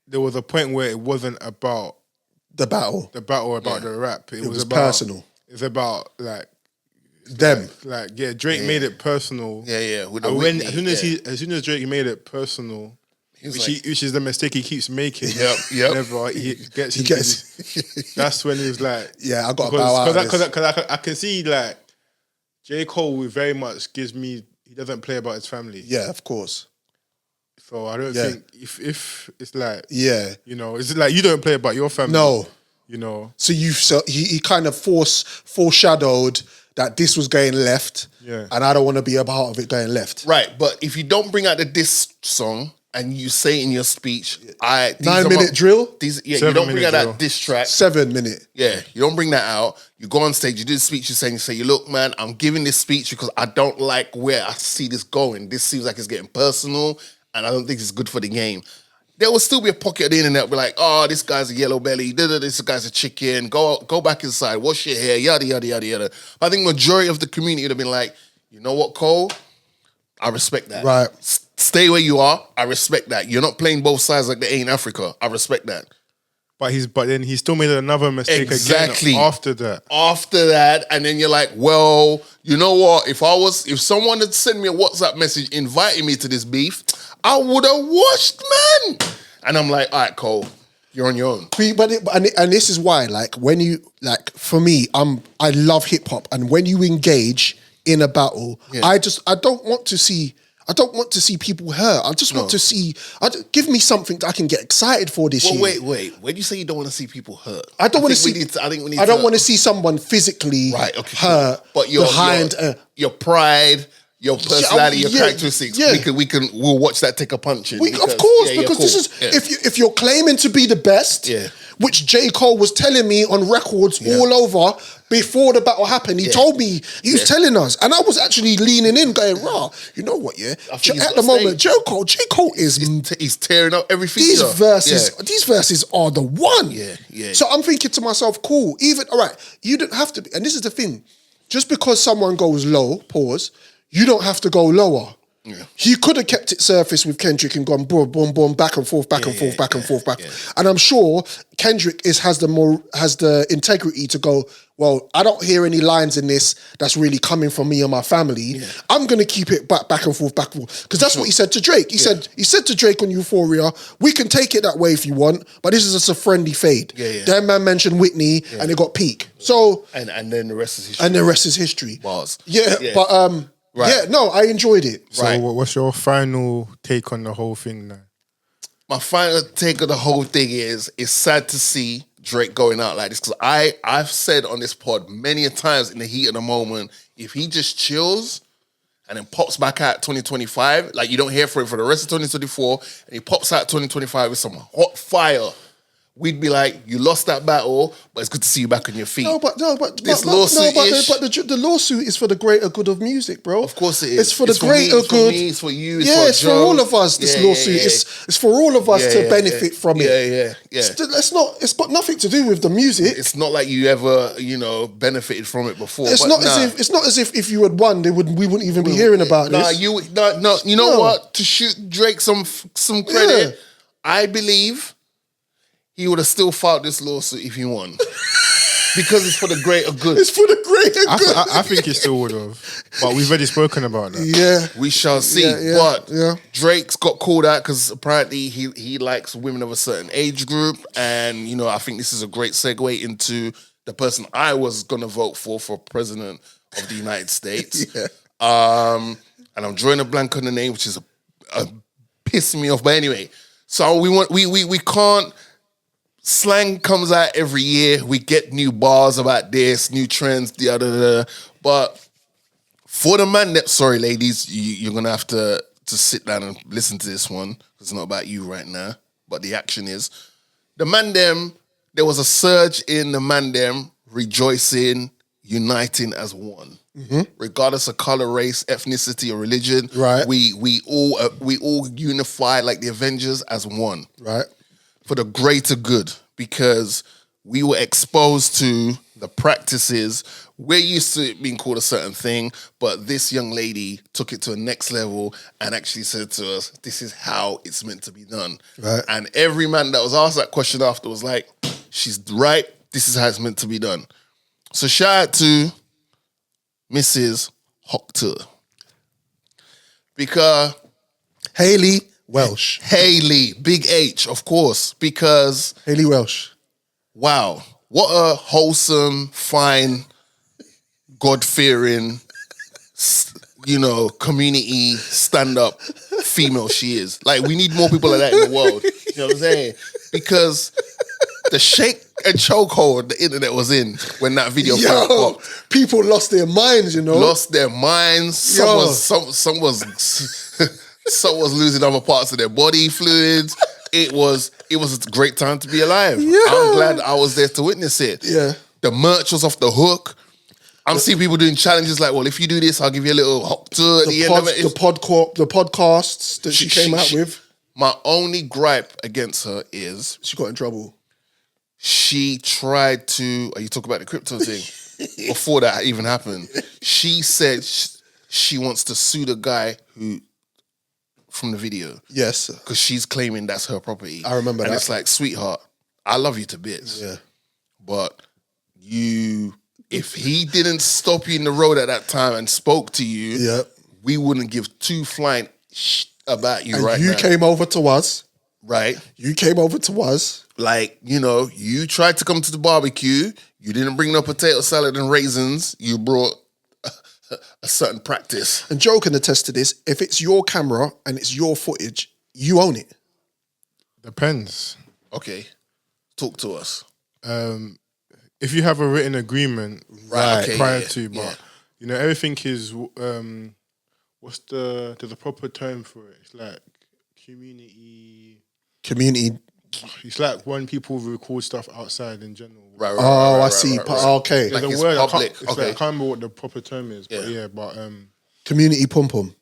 there was a point where it wasn't about the battle. About the rap. It was about, personal. It's about like them. Drake made it personal. Yeah. As soon as Drake made it personal, which is the mistake he keeps making. Yep. Whenever he gets that's when he was like, I got to bow out. Because I can see like J. Cole very much gives me. He doesn't play about his family. Yeah, of course. So I don't think if it's like it's like you don't play about your family. No. So he kind of foreshadowed that this was going left. Yeah. And I don't want to be a part of it going left. Right, but if you don't bring out the diss song and you say in your speech, 9-minute drill? You don't bring out that diss track. 7 minute. Yeah, you don't bring that out. You go on stage, you do the speech, you say, look, man, I'm giving this speech because I don't like where I see this going. This seems like it's getting personal and I don't think it's good for the game. There will still be a pocket of the internet be like, oh, this guy's a yellow belly, this guy's a chicken, go back inside, wash your hair, yada, yada, yada, yada. But I think majority of the community would have been like, you know what, Cole? I respect that. Right. Stay where you are. I respect that. You're not playing both sides like they ain't Africa. I respect that. But then he still made another mistake again after that. After that, and then you're like, well, you know what? If someone had sent me a WhatsApp message inviting me to this beef, I would have watched, man. And I'm like, all right, Cole, you're on your own. And this is why, like, when you for me, I love hip hop, and when you engage in a battle, I don't want to see. I don't want to see people hurt. I just want to see. Give me something that I can get excited for this year. Wait. When you say you don't want to see people hurt, I don't want to see. I don't want to see someone physically hurt. But your pride, your personality, your characteristics. We'll watch that take a punching. Of course, because this is if you're claiming to be the best. Yeah. Which J. Cole was telling me on records all over before the battle happened. He told me, he was telling us. And I was actually leaning in going, rah, you know what, at the moment, J. Cole is... He's tearing up everything. These verses are the one. Yeah. So I'm thinking to myself, cool, all right, you don't have to be... And this is the thing. Just because someone goes low, pause, you don't have to go lower. Yeah. He could have kept it surface with Kendrick and gone boom, boom, boom, back and forth. And I'm sure Kendrick has the integrity to go, well, I don't hear any lines in this that's really coming from me and my family. Yeah. I'm gonna keep it back and forth. Because that's what he said to Drake. He said to Drake on Euphoria, we can take it that way if you want, but this is just a friendly fade. That man mentioned Whitney and it got peak. So and then the rest is history. Bars. But right. Yeah, no, I enjoyed it. So what's your final take on the whole thing now? My final take of the whole thing is it's sad to see Drake going out like this because I've said on this pod many a times in the heat of the moment, if he just chills and then pops back out 2025, like you don't hear from him for the rest of 2024, and he pops out 2025 with some hot fire, we'd be like, you lost that battle, but it's good to see you back on your feet. The lawsuit is for the greater good of music, bro. Of course it is. It's for the greater good. It's for you. It's for all of us. This lawsuit. It's for all of us to benefit from it. Yeah. It's got nothing to do with the music. It's not like you ever, benefited from it before. It's not as if if you had won, we wouldn't even be hearing about this. You know what? To shoot Drake some credit, I believe he would have still filed this lawsuit if he won. Because it's for the greater good. It's for the greater good. I think he still would have. But we've already spoken about that. Yeah. We shall see. But Drake's got called out because apparently he likes women of a certain age group. And, I think this is a great segue into the person I was going to vote for president of the United States. And I'm drawing a blank on the name, which is pissing me off. But anyway, so we can't... Slang comes out every year. We get new bars about this, new trends, But for the man sorry, ladies, you're going to have to sit down and listen to this one. It's not about you right now, but the action is. The man there was a surge in the man rejoicing, uniting as one. Mm-hmm. Regardless of color, race, ethnicity, or religion. Right. We all unify like the Avengers as one. Right. For the greater good, because we were exposed to the practices. We're used to it being called a certain thing, but this young lady took it to a next level and actually said to us, this is how it's meant to be done. Right. And every man that was asked that question after was like, she's right, this is how it's meant to be done. So shout out to Mrs. Hoctor. Because Haliey Welsh. Haliey, big H, of course, because... Haliey Welsh. Wow. What a wholesome, fine, God-fearing, community stand-up female she is. Like, we need more people like that in the world. You know what I'm saying? Because the shake and chokehold the internet was in when that video popped. People lost their minds, Lost their minds. Some was losing other parts of their body fluids. It was a great time to be alive. Yeah. I'm glad I was there to witness it. Yeah. The merch was off the hook. I'm seeing people doing challenges like, well, if you do this, I'll give you a little hop to at the end of it. The podcasts that she came out with. My only gripe against her is... She got in trouble. She tried to... Are you talking about the crypto thing? Before that even happened. She said she wants to sue the guy who... from the video. Yes. Because she's claiming that's her property. I remember that. And it's like, sweetheart, I love you to bits. Yeah. But if he didn't stop you in the road at that time and spoke to you, we wouldn't give two flying about you right now. You came over to us. Right. You came over to us. Like, you tried to come to the barbecue. You didn't bring no potato salad and raisins. You brought a certain practice. And Joe can attest to this. If it's your camera and it's your footage, you own it. Depends. Okay. Talk to us. If you have a written agreement prior to, but you know, everything is there's a proper term for it. It's like community. It's like when people record stuff outside in general. Right. I see. Okay. There's Like a word. public. I can't remember what the proper term is, but Community pum.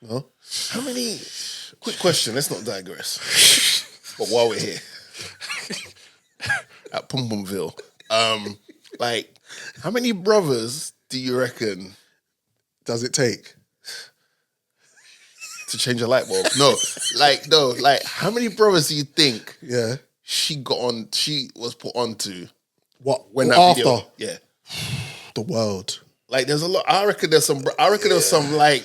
No? How many... Quick question, let's not digress. But while we're here, at Pum Pumville, like, how many brothers do you reckon Does it take? to change a light bulb? No, how many brothers do you think she was put onto What? when that After? video? Yeah. The world. Like, there's a lot. I reckon there was some like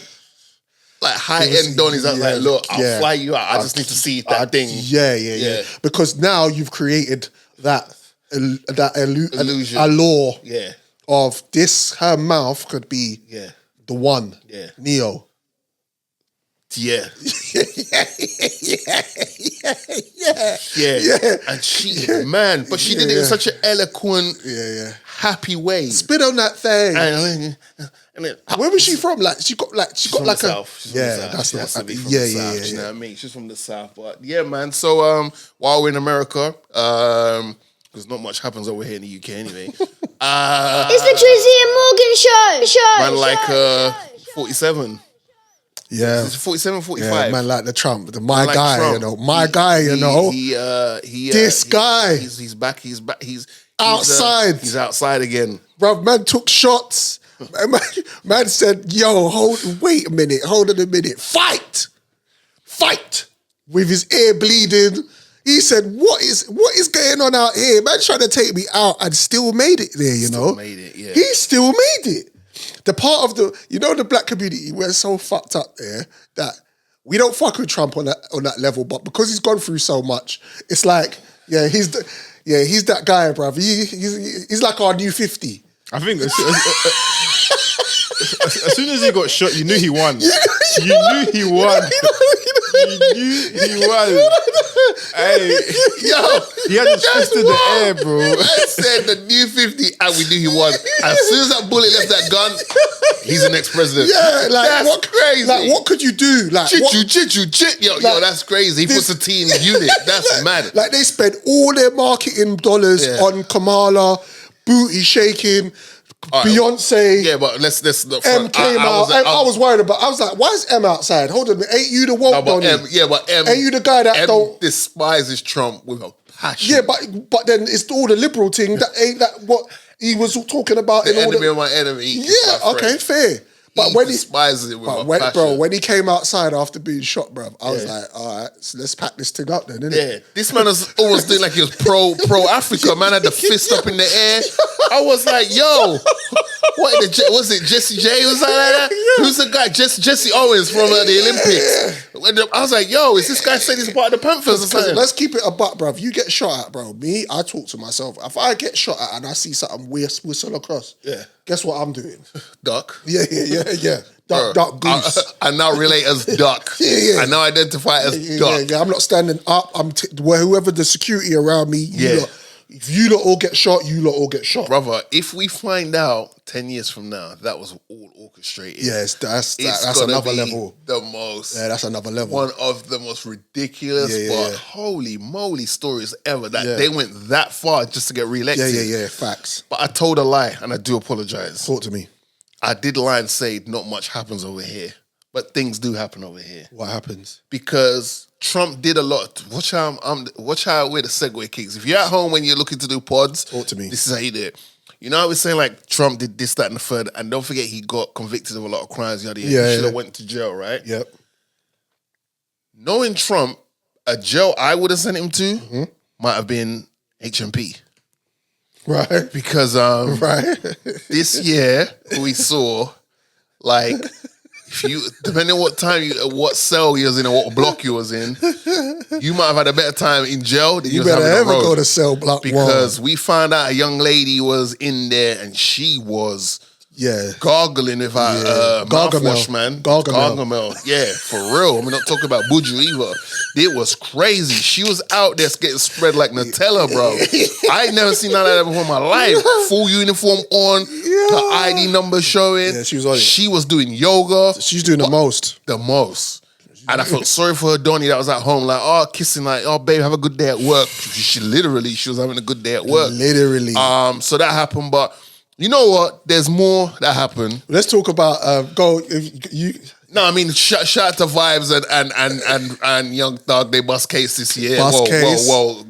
high end Donnies that was like, look, I'll fly you out. I just need to see that thing. Yeah. Because now you've created that illusion, allure of this. Her mouth could be the one. Yeah. Neo. Yeah. And she, man, but she did it in such an eloquent, happy way. Spit on that thing. And then, where was she from? Like she got like a South. She's from the South. That's she not has to be from yeah. the South. You know what I mean? She's from the South, but yeah, man. So while we're in America, because not much happens over here in the UK anyway. It's the Drizzy and Morgan show. Man, 47. Yeah. 47, 45. Yeah, man, like the Trump, my like guy, Trump. you know, my guy, you know. This guy. He's back. He's outside. He's outside again. Bruv, man took shots. Man said, yo, wait a minute, hold on a minute. Fight. With his ear bleeding. He said, what is going on out here? Man trying to take me out and still made it there, you know. Made it, yeah. He still made it. The part of the black community, we're so fucked up there that we don't fuck with Trump on that level, but because he's gone through so much, it's like, he's that guy, bruv. He's like our new 50. I think as soon as he got shot, you knew he won. You knew he won. Hey, yo, he had his fist in the air, bro. I said the new 50, and we knew he won. As soon as that bullet left that gun, he's the next president. Yeah, like that's crazy. Like, what could you do? Like, yo, that's crazy. He puts a T in the unit. That's mad. Like, they spent all their marketing dollars on Kamala, booty shaking. Beyonce, but let's not. M came out. I was worried about. I was like, "Why is M outside? Hold on, ain't you the woke Donnie? But M, ain't you the guy that don't despises Trump with a passion? Yeah, but then it's all the liberal thing that ain't that what he was talking about. The enemy of my enemy. Yeah, okay, fair. But when he despises it with a passion. Bro, when he came outside after being shot, bro, I was like, all right, so let's pack this thing up then, innit? Yeah, this man was almost doing like he was pro Africa. Man had the fist up in the air. I was like, yo, was it Jesse J? Was like that? Who's the guy? Jesse Owens from the Olympics. I was like, yo, is this guy saying he's part of the Panthers or something? Let's keep it a buck, bro. If you get shot at, bro, I talk to myself. If I get shot at and I see something whistle across, guess what I'm doing? Duck. Yeah. Duck, goose. I now relate as duck. I now identify as duck. Yeah. I'm not standing up. Whoever the security around me, if you lot all get shot, you lot all get shot. Brother, if we find out 10 years from now that was all orchestrated. Yes, that's another level. That's another level. One of the most ridiculous, but holy moly stories ever. That they went that far just to get reelected. Yeah, facts. But I told a lie, and I do apologize. Talk to me. I did lie and say not much happens over here, but things do happen over here. What happens? Because Trump did a lot. Watch how where the segue kicks. If you're at home when you're looking to do pods, talk to me. This is how you do it. You know, I was saying like Trump did this, that, and the third, and don't forget he got convicted of a lot of crimes. He should have went to jail, right? Yep. Knowing Trump, a jail I would have sent him to might have been HMP. Right. Because this year we saw like if you depending on what cell you was in or what block you was in, you might have had a better time in jail than you better ever go to cell block because we found out a young lady was in there and she was gargling without mouthwash, man. Gargamel. Yeah, for real. We're not talking about Buju either. It was crazy. She was out there getting spread like Nutella, bro. I ain't never seen none of that before in my life. Full uniform on, her ID number showing. Yeah, she was on it. She was doing yoga. She's doing the most. The most. And I felt sorry for her Donnie that was at home, like, kissing, like, babe, have a good day at work. She was having a good day at work. Literally. So that happened, but you know what? There's more that happened. Let's talk about No, I mean, shout out to Vibes and Young Thug. They bust case this year. Whoa.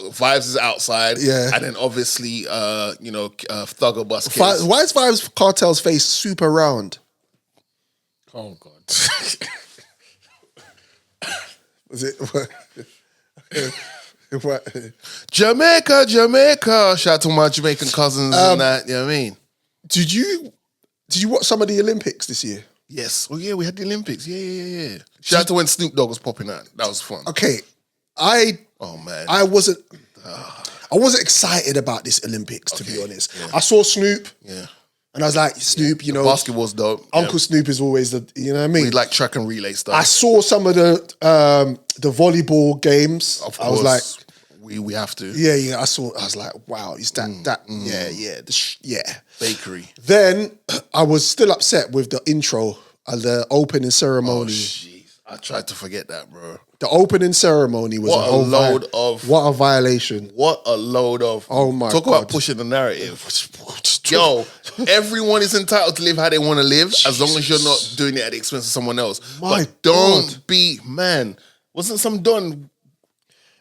Vibes is outside. Yeah. And then obviously, Thug will bust case. Why is Vibes Cartel's face super round? Oh, God. Was it? What? Jamaica. Shout out to my Jamaican cousins and that. You know what I mean? Did you watch some of the Olympics this year? Yes. Oh yeah, we had the Olympics. Yeah. Shout out to when Snoop Dogg was popping out. That was fun. Okay, I wasn't excited about this Olympics, to be honest. Yeah. I saw Snoop. Yeah. And I was like, Snoop, the basketball's dope. Uncle Snoop is always the, you know what I mean? We like track and relay stuff. I saw some of the volleyball games. Of course. I was like, we have to. Yeah. I was like, wow, is that? Yeah. Bakery. Then I was still upset with the intro, the opening ceremony. Oh, jeez. I tried to forget that, bro. The opening ceremony was what a load of... What a violation. What a load of... Oh, my God. Talk about pushing the narrative. Yo, everyone is entitled to live how they want to live as long as you're not doing it at the expense of someone else. But don't be... Man, wasn't some Don...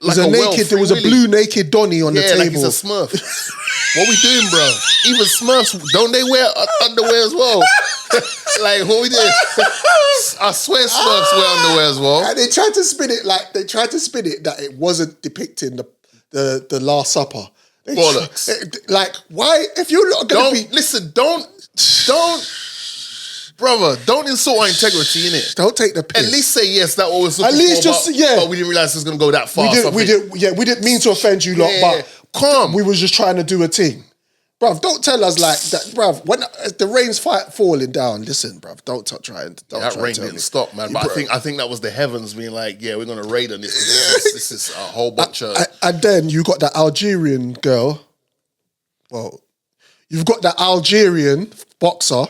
Like there was a blue naked Donny on the table. Yeah, like he's a Smurf. What we doing, bro? Even Smurfs, don't they wear underwear as well? Like, what we doing? I swear Smurfs wear underwear as well. And they tried to spin it that it wasn't depicting the Last Supper. Bollocks. Like, why? If you're not going to be... Listen, don't... Brother, don't insult our integrity, innit? Don't take the piss. At least say yes, that was at least but we didn't realise it was going to go that far. We didn't mean to offend you lot, but calm. We was just trying to do a thing. Bruv, don't tell us like that, bruv. When the rain's falling down, listen, bruv, don't try and... That rain didn't stop, man. But I think that was the heavens being like, yeah, we're going to raid on this. This is a whole bunch of... And then you got that Algerian girl. Well, you've got that Algerian boxer...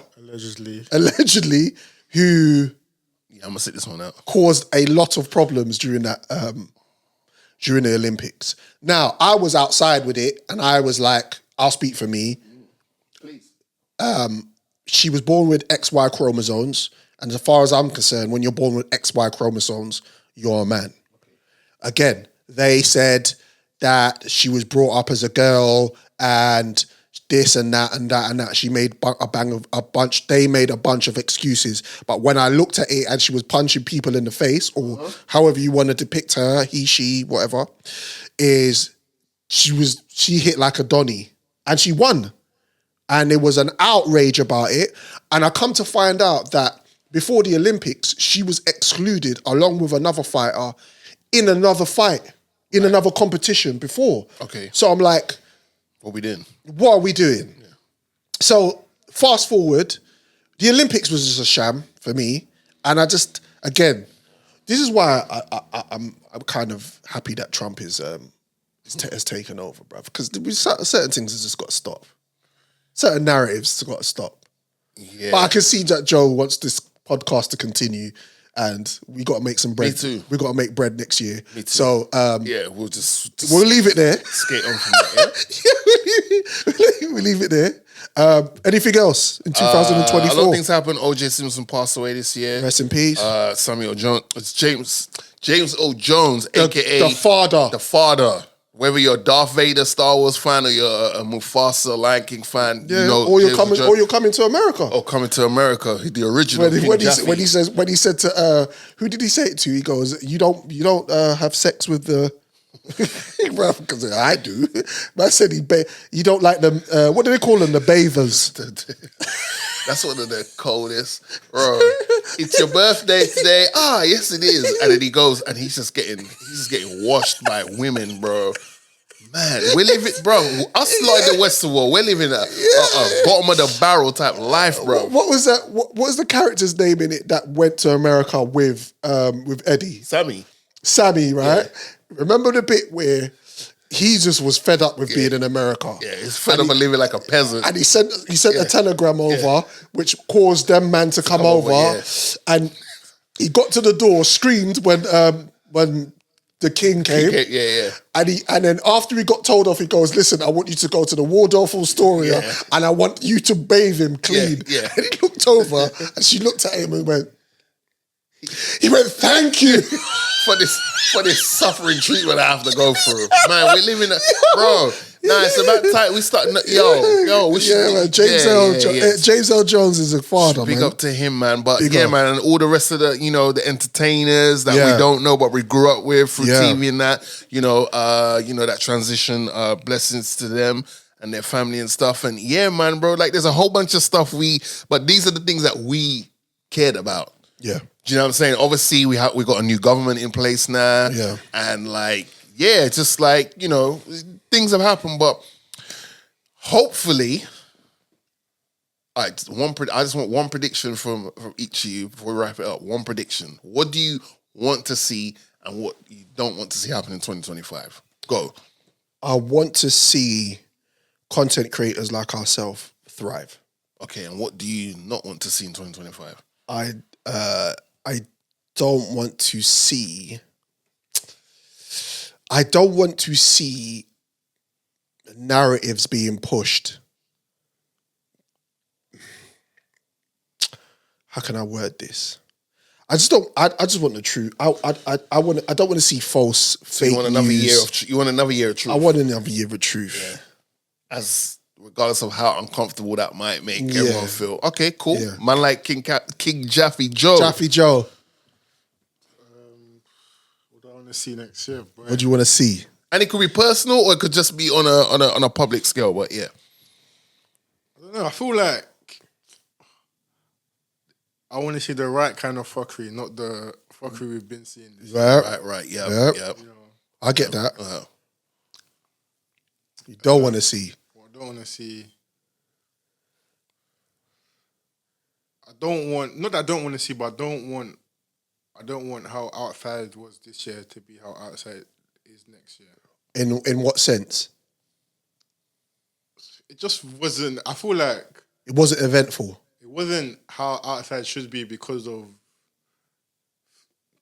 Allegedly, who I'm gonna sit this one out. Caused a lot of problems during that during the Olympics. Now, I was outside with it, and I was like, "I'll speak for me." Please. She was born with XY chromosomes, and as far as I'm concerned, when you're born with XY chromosomes, you're a man. Okay. Again, they said that she was brought up as a girl and this and that and that and that. She made they made a bunch of excuses. But when I looked at it and she was punching people in the face, or however you want to depict her, he, she, whatever, she hit like a Donny and she won. And there was an outrage about it. And I come to find out that before the Olympics, she was excluded along with another fighter in another fight, in another competition before. Okay. So I'm like, what are we doing? Yeah. So fast forward, the Olympics was just a sham for me. And I just, again, this is why I'm kind of happy that Trump has taken over, bruv. Because certain things have just got to stop. Certain narratives have got to stop. Yeah. But I can see that Joe wants this podcast to continue and we got to make some bread. Me too. We got to make bread next year. Me too. So, yeah, we'll just we'll leave it there. Skate on from that, yeah? We'll leave it there. Anything else in 2024? A lot of things happened. O.J. Simpson passed away this year. Rest in peace. Samuel Jones. It's James O. Jones, a.k.a. The father. The father. Whether you're a Darth Vader Star Wars fan or you're a Mufasa Lion King fan, yeah, you know, or you're coming to America. Or coming to America, the original. When he said to who did he say it to? He goes, "You don't have sex with the." Because I do. I said you don't like them. What do they call them? The bathers. That's one of the coldest, bro. It's your birthday today. Yes it is. And then he goes and he's just getting washed by women, bro. Man, we're living, bro. Us lot in the Western world, we're living a bottom of the barrel type life, bro. What was that? What was the character's name in it that went to America with Eddie? Sammy, right? Yeah. Remember the bit where he just was fed up with being in America? Yeah, he's fed up of living like a peasant. And he sent a telegram over, which caused them man to come over. And he got to the door, screamed when the king came. And then after he got told off, he goes, listen, I want you to go to the Waldorf Astoria and I want you to bathe him clean. And he looked over and she looked at him and went, thank you for this suffering treatment I have to go through. Man, we're living bro. Nah, it's about time we start. We should. Man, James L. Jones is a father, big up to him, man. But man, and all the rest of the, the entertainers that we don't know, but we grew up with through TV and that, that transition. Blessings to them and their family and stuff. And man, bro, like there's a whole bunch of stuff but these are the things that we cared about. Yeah. Do you know what I'm saying? Obviously, we got a new government in place now. Yeah. And just like, things have happened, but hopefully, I just want one prediction from each of you before we wrap it up. One prediction. What do you want to see and what you don't want to see happen in 2025? Go. I want to see content creators like ourselves thrive. Okay, and what do you not want to see in 2025? I don't want to see narratives being pushed. How can I word this? I just want the truth. I don't want to see false fake you want another news. You want another year of truth. I want another year of truth. Yeah. Regardless of how uncomfortable that might make everyone feel. Okay, cool. Yeah. Man like King Jaffe Joe. Jaffe Joe. What do I want to see next year, bro? What do you want to see? And it could be personal or it could just be on a public scale, but yeah. I don't know. I feel like I want to see the right kind of fuckery, not the fuckery we've been seeing this year. Right. Yep. I get that. You don't want to see. I don't want to see. Not that I don't want to see, but I don't want how outside was this year to be how outside is next year. In what sense? It just wasn't. I feel like it wasn't eventful. It wasn't how outside should be because of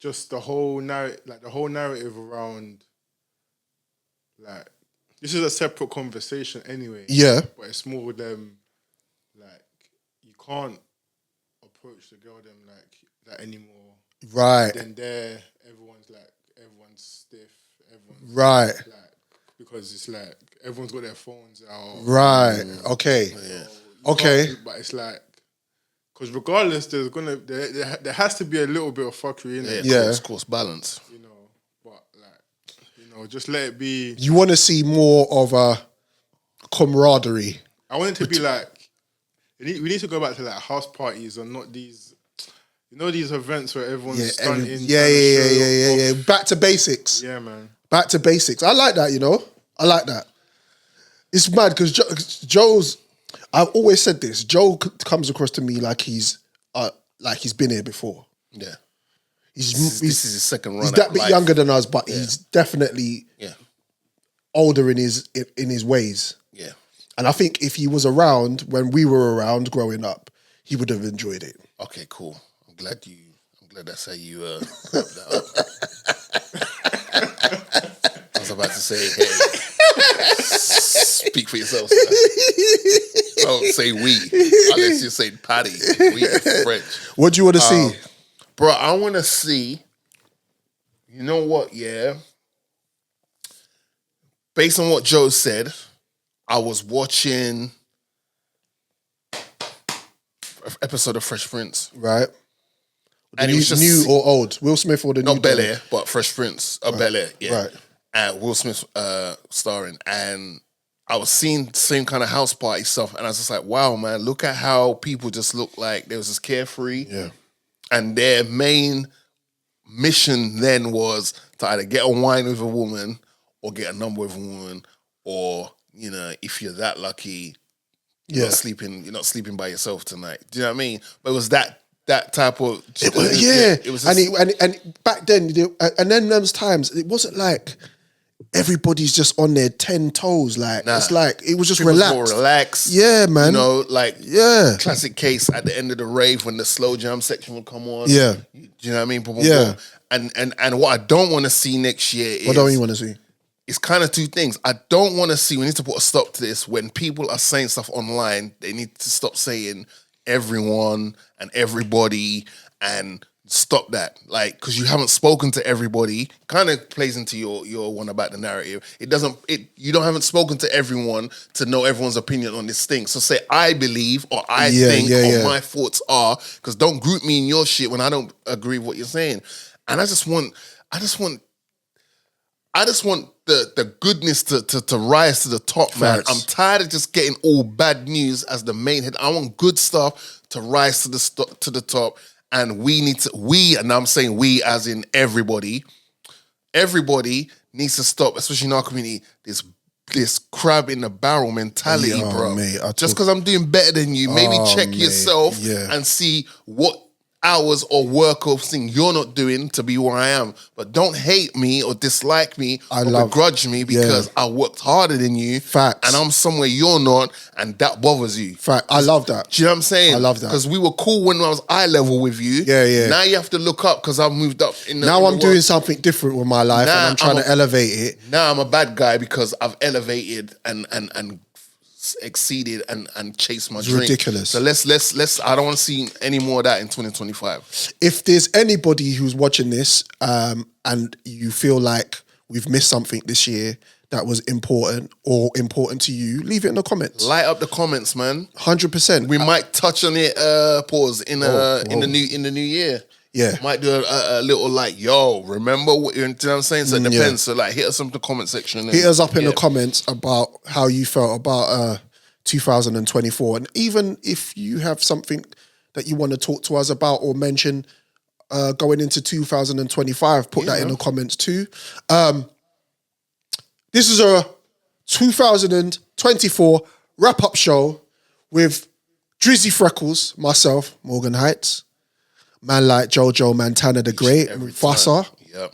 just the whole narrative around like. This is a separate conversation anyway. Yeah. But it's more with them, like, you can't approach the girl them like that anymore. Right. Then everyone's stiff. Right. Like, because it's like, everyone's got their phones out. Right. Okay. Okay. But it's like, because regardless, there has to be a little bit of fuckery in it. Yeah, of course, balance. Just let it be. You want to see more of a camaraderie. I want it to be like, we need to go back to like house parties and not these, these events where everyone's stunting. Yeah. Back to basics. Yeah, man. Back to basics. I like that, I like that. It's mad because Joe's, I've always said this, Joe comes across to me like he's been here before. Yeah. This is his second run. He's that bit younger than us, but he's definitely older in his ways. Yeah. And I think if he was around when we were around growing up, he would have enjoyed it. Okay, cool. I'm glad that's how you wrapped that up. I was about to say, hey, speak for yourself, sir. Don't say we. Unless you say Paddy. We are French. What do you want to see? Bro, I want to see, you know what, based on what Joe said, I was watching an episode of Fresh Prince. Right. And it was just new or old? Will Smith or the new? Not Bel Air, but Fresh Prince. Bel Air, yeah. Right. And Will Smith starring. And I was seeing the same kind of house party stuff. And I was just like, wow, man, look at how people just look like they was just carefree. Yeah. And their main mission then was to either get a wine with a woman or get a number with a woman, or you know, if you're that lucky, you're not sleeping by yourself tonight. Do you know what I mean? But it was that type of it was just, and back then, and then those times it wasn't like everybody's just on their 10 toes. Like it's like it was just relaxed. More relaxed. Yeah, man. You know, like classic case at the end of the rave when the slow jam section would come on. Yeah. Do you know what I mean? Boom, boom, boom. And what I don't want to see next year is, what don't you want to see? It's kind of two things. I don't want to see, we need to put a stop to this. When people are saying stuff online, they need to stop saying everyone and everybody and stop that. Like, because you haven't spoken to everybody, kind of plays into your one about the narrative. You haven't spoken to everyone to know everyone's opinion on this thing. So say I believe or I think or my thoughts are, because don't group me in your shit when I don't agree with what you're saying. And I just want the goodness to rise to the top, man. I'm tired of just getting all bad news as the main head. I want good stuff to rise to the top. And and I'm saying we as in everybody needs to stop, especially in our community, this crab in the barrel mentality, bro. Mate, just because I'm doing better than you, maybe check yourself and see what hours or work or thing you're not doing to be where I am. But don't hate me or dislike me or begrudge me because I worked harder than you. Facts. And I'm somewhere you're not, and that bothers you. Fact. I love that. Do you know what I'm saying? I love that. Because we were cool when I was eye level with you. Yeah. Now you have to look up because I've moved up. Now I'm doing something different with my life and I'm trying to elevate it. Now I'm a bad guy because I've elevated and exceeded and chased my dream. Ridiculous. So let's I don't want to see any more of that in 2025. If there's anybody who's watching this and you feel like we've missed something this year that was important to you, leave it in the comments. Light up the comments, man. 100%. We might touch on it in the new year. Yeah. Might do a little like, yo, remember what you know what I'm saying? So it depends. So like hit us up in the comment section. Hit us up in the comments about how you felt about 2024. And even if you have something that you want to talk to us about or mention going into 2025, put that in the comments too. This is a 2024 wrap-up show with Drizzy Freckles, myself, Morgan Heights, man like Jojo Montana the Great, Mufasa. Yep.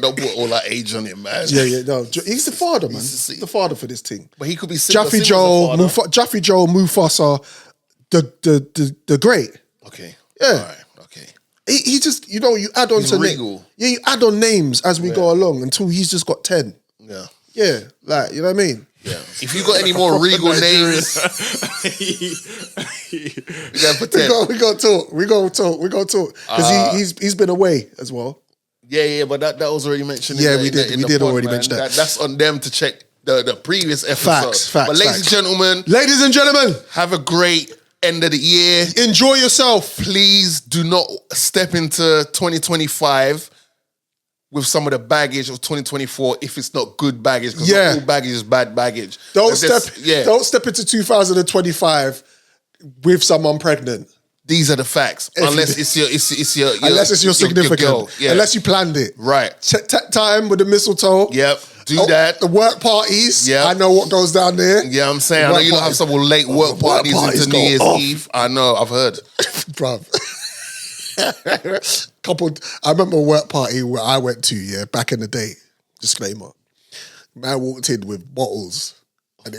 Don't put all that age on him, man. No. He's the father, man. He's the father for this thing. But he could be Jaffe Joe, Mufasa, the Great. Okay. Yeah. All right. Okay. He just, you add on to names. Yeah, you add on names as we go along until he's just got 10. Yeah. Yeah, like, you know what I mean? Yeah. If you got any more regal names, we gotta put 10. We gotta talk. Because he's been away as well. Yeah, but that was already mentioned. We did already mention that. That's on them to check the previous episode. Facts. But ladies and gentlemen, have a great end of the year. Enjoy yourself. Please do not step into 2025 with some of the baggage of 2024 if it's not good baggage, because not all baggage is bad baggage. Don't step into 2025 with someone pregnant. These are the facts. Unless it's your significant. Girl. Yeah. Unless you planned it. Right. Time with the mistletoe. Yep. Do that. The work parties. Yeah. I know what goes down there. Yeah, I'm saying. I know you don't have some late work parties into New Year's Eve. I know. I've heard. Bruv. I remember a work party where I went to, back in the day. Disclaimer. Man walked in with bottles.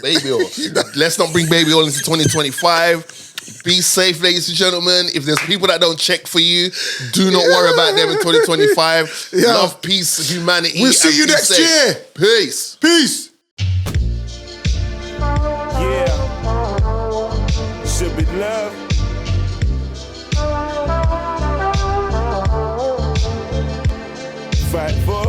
Baby oil. Let's not bring baby oil into 2025. Be safe, ladies and gentlemen. If there's people that don't check for you, do not worry about them in 2025. Love, peace, humanity. We'll see you next year. Peace. Peace. Yeah. Should be love. Fight for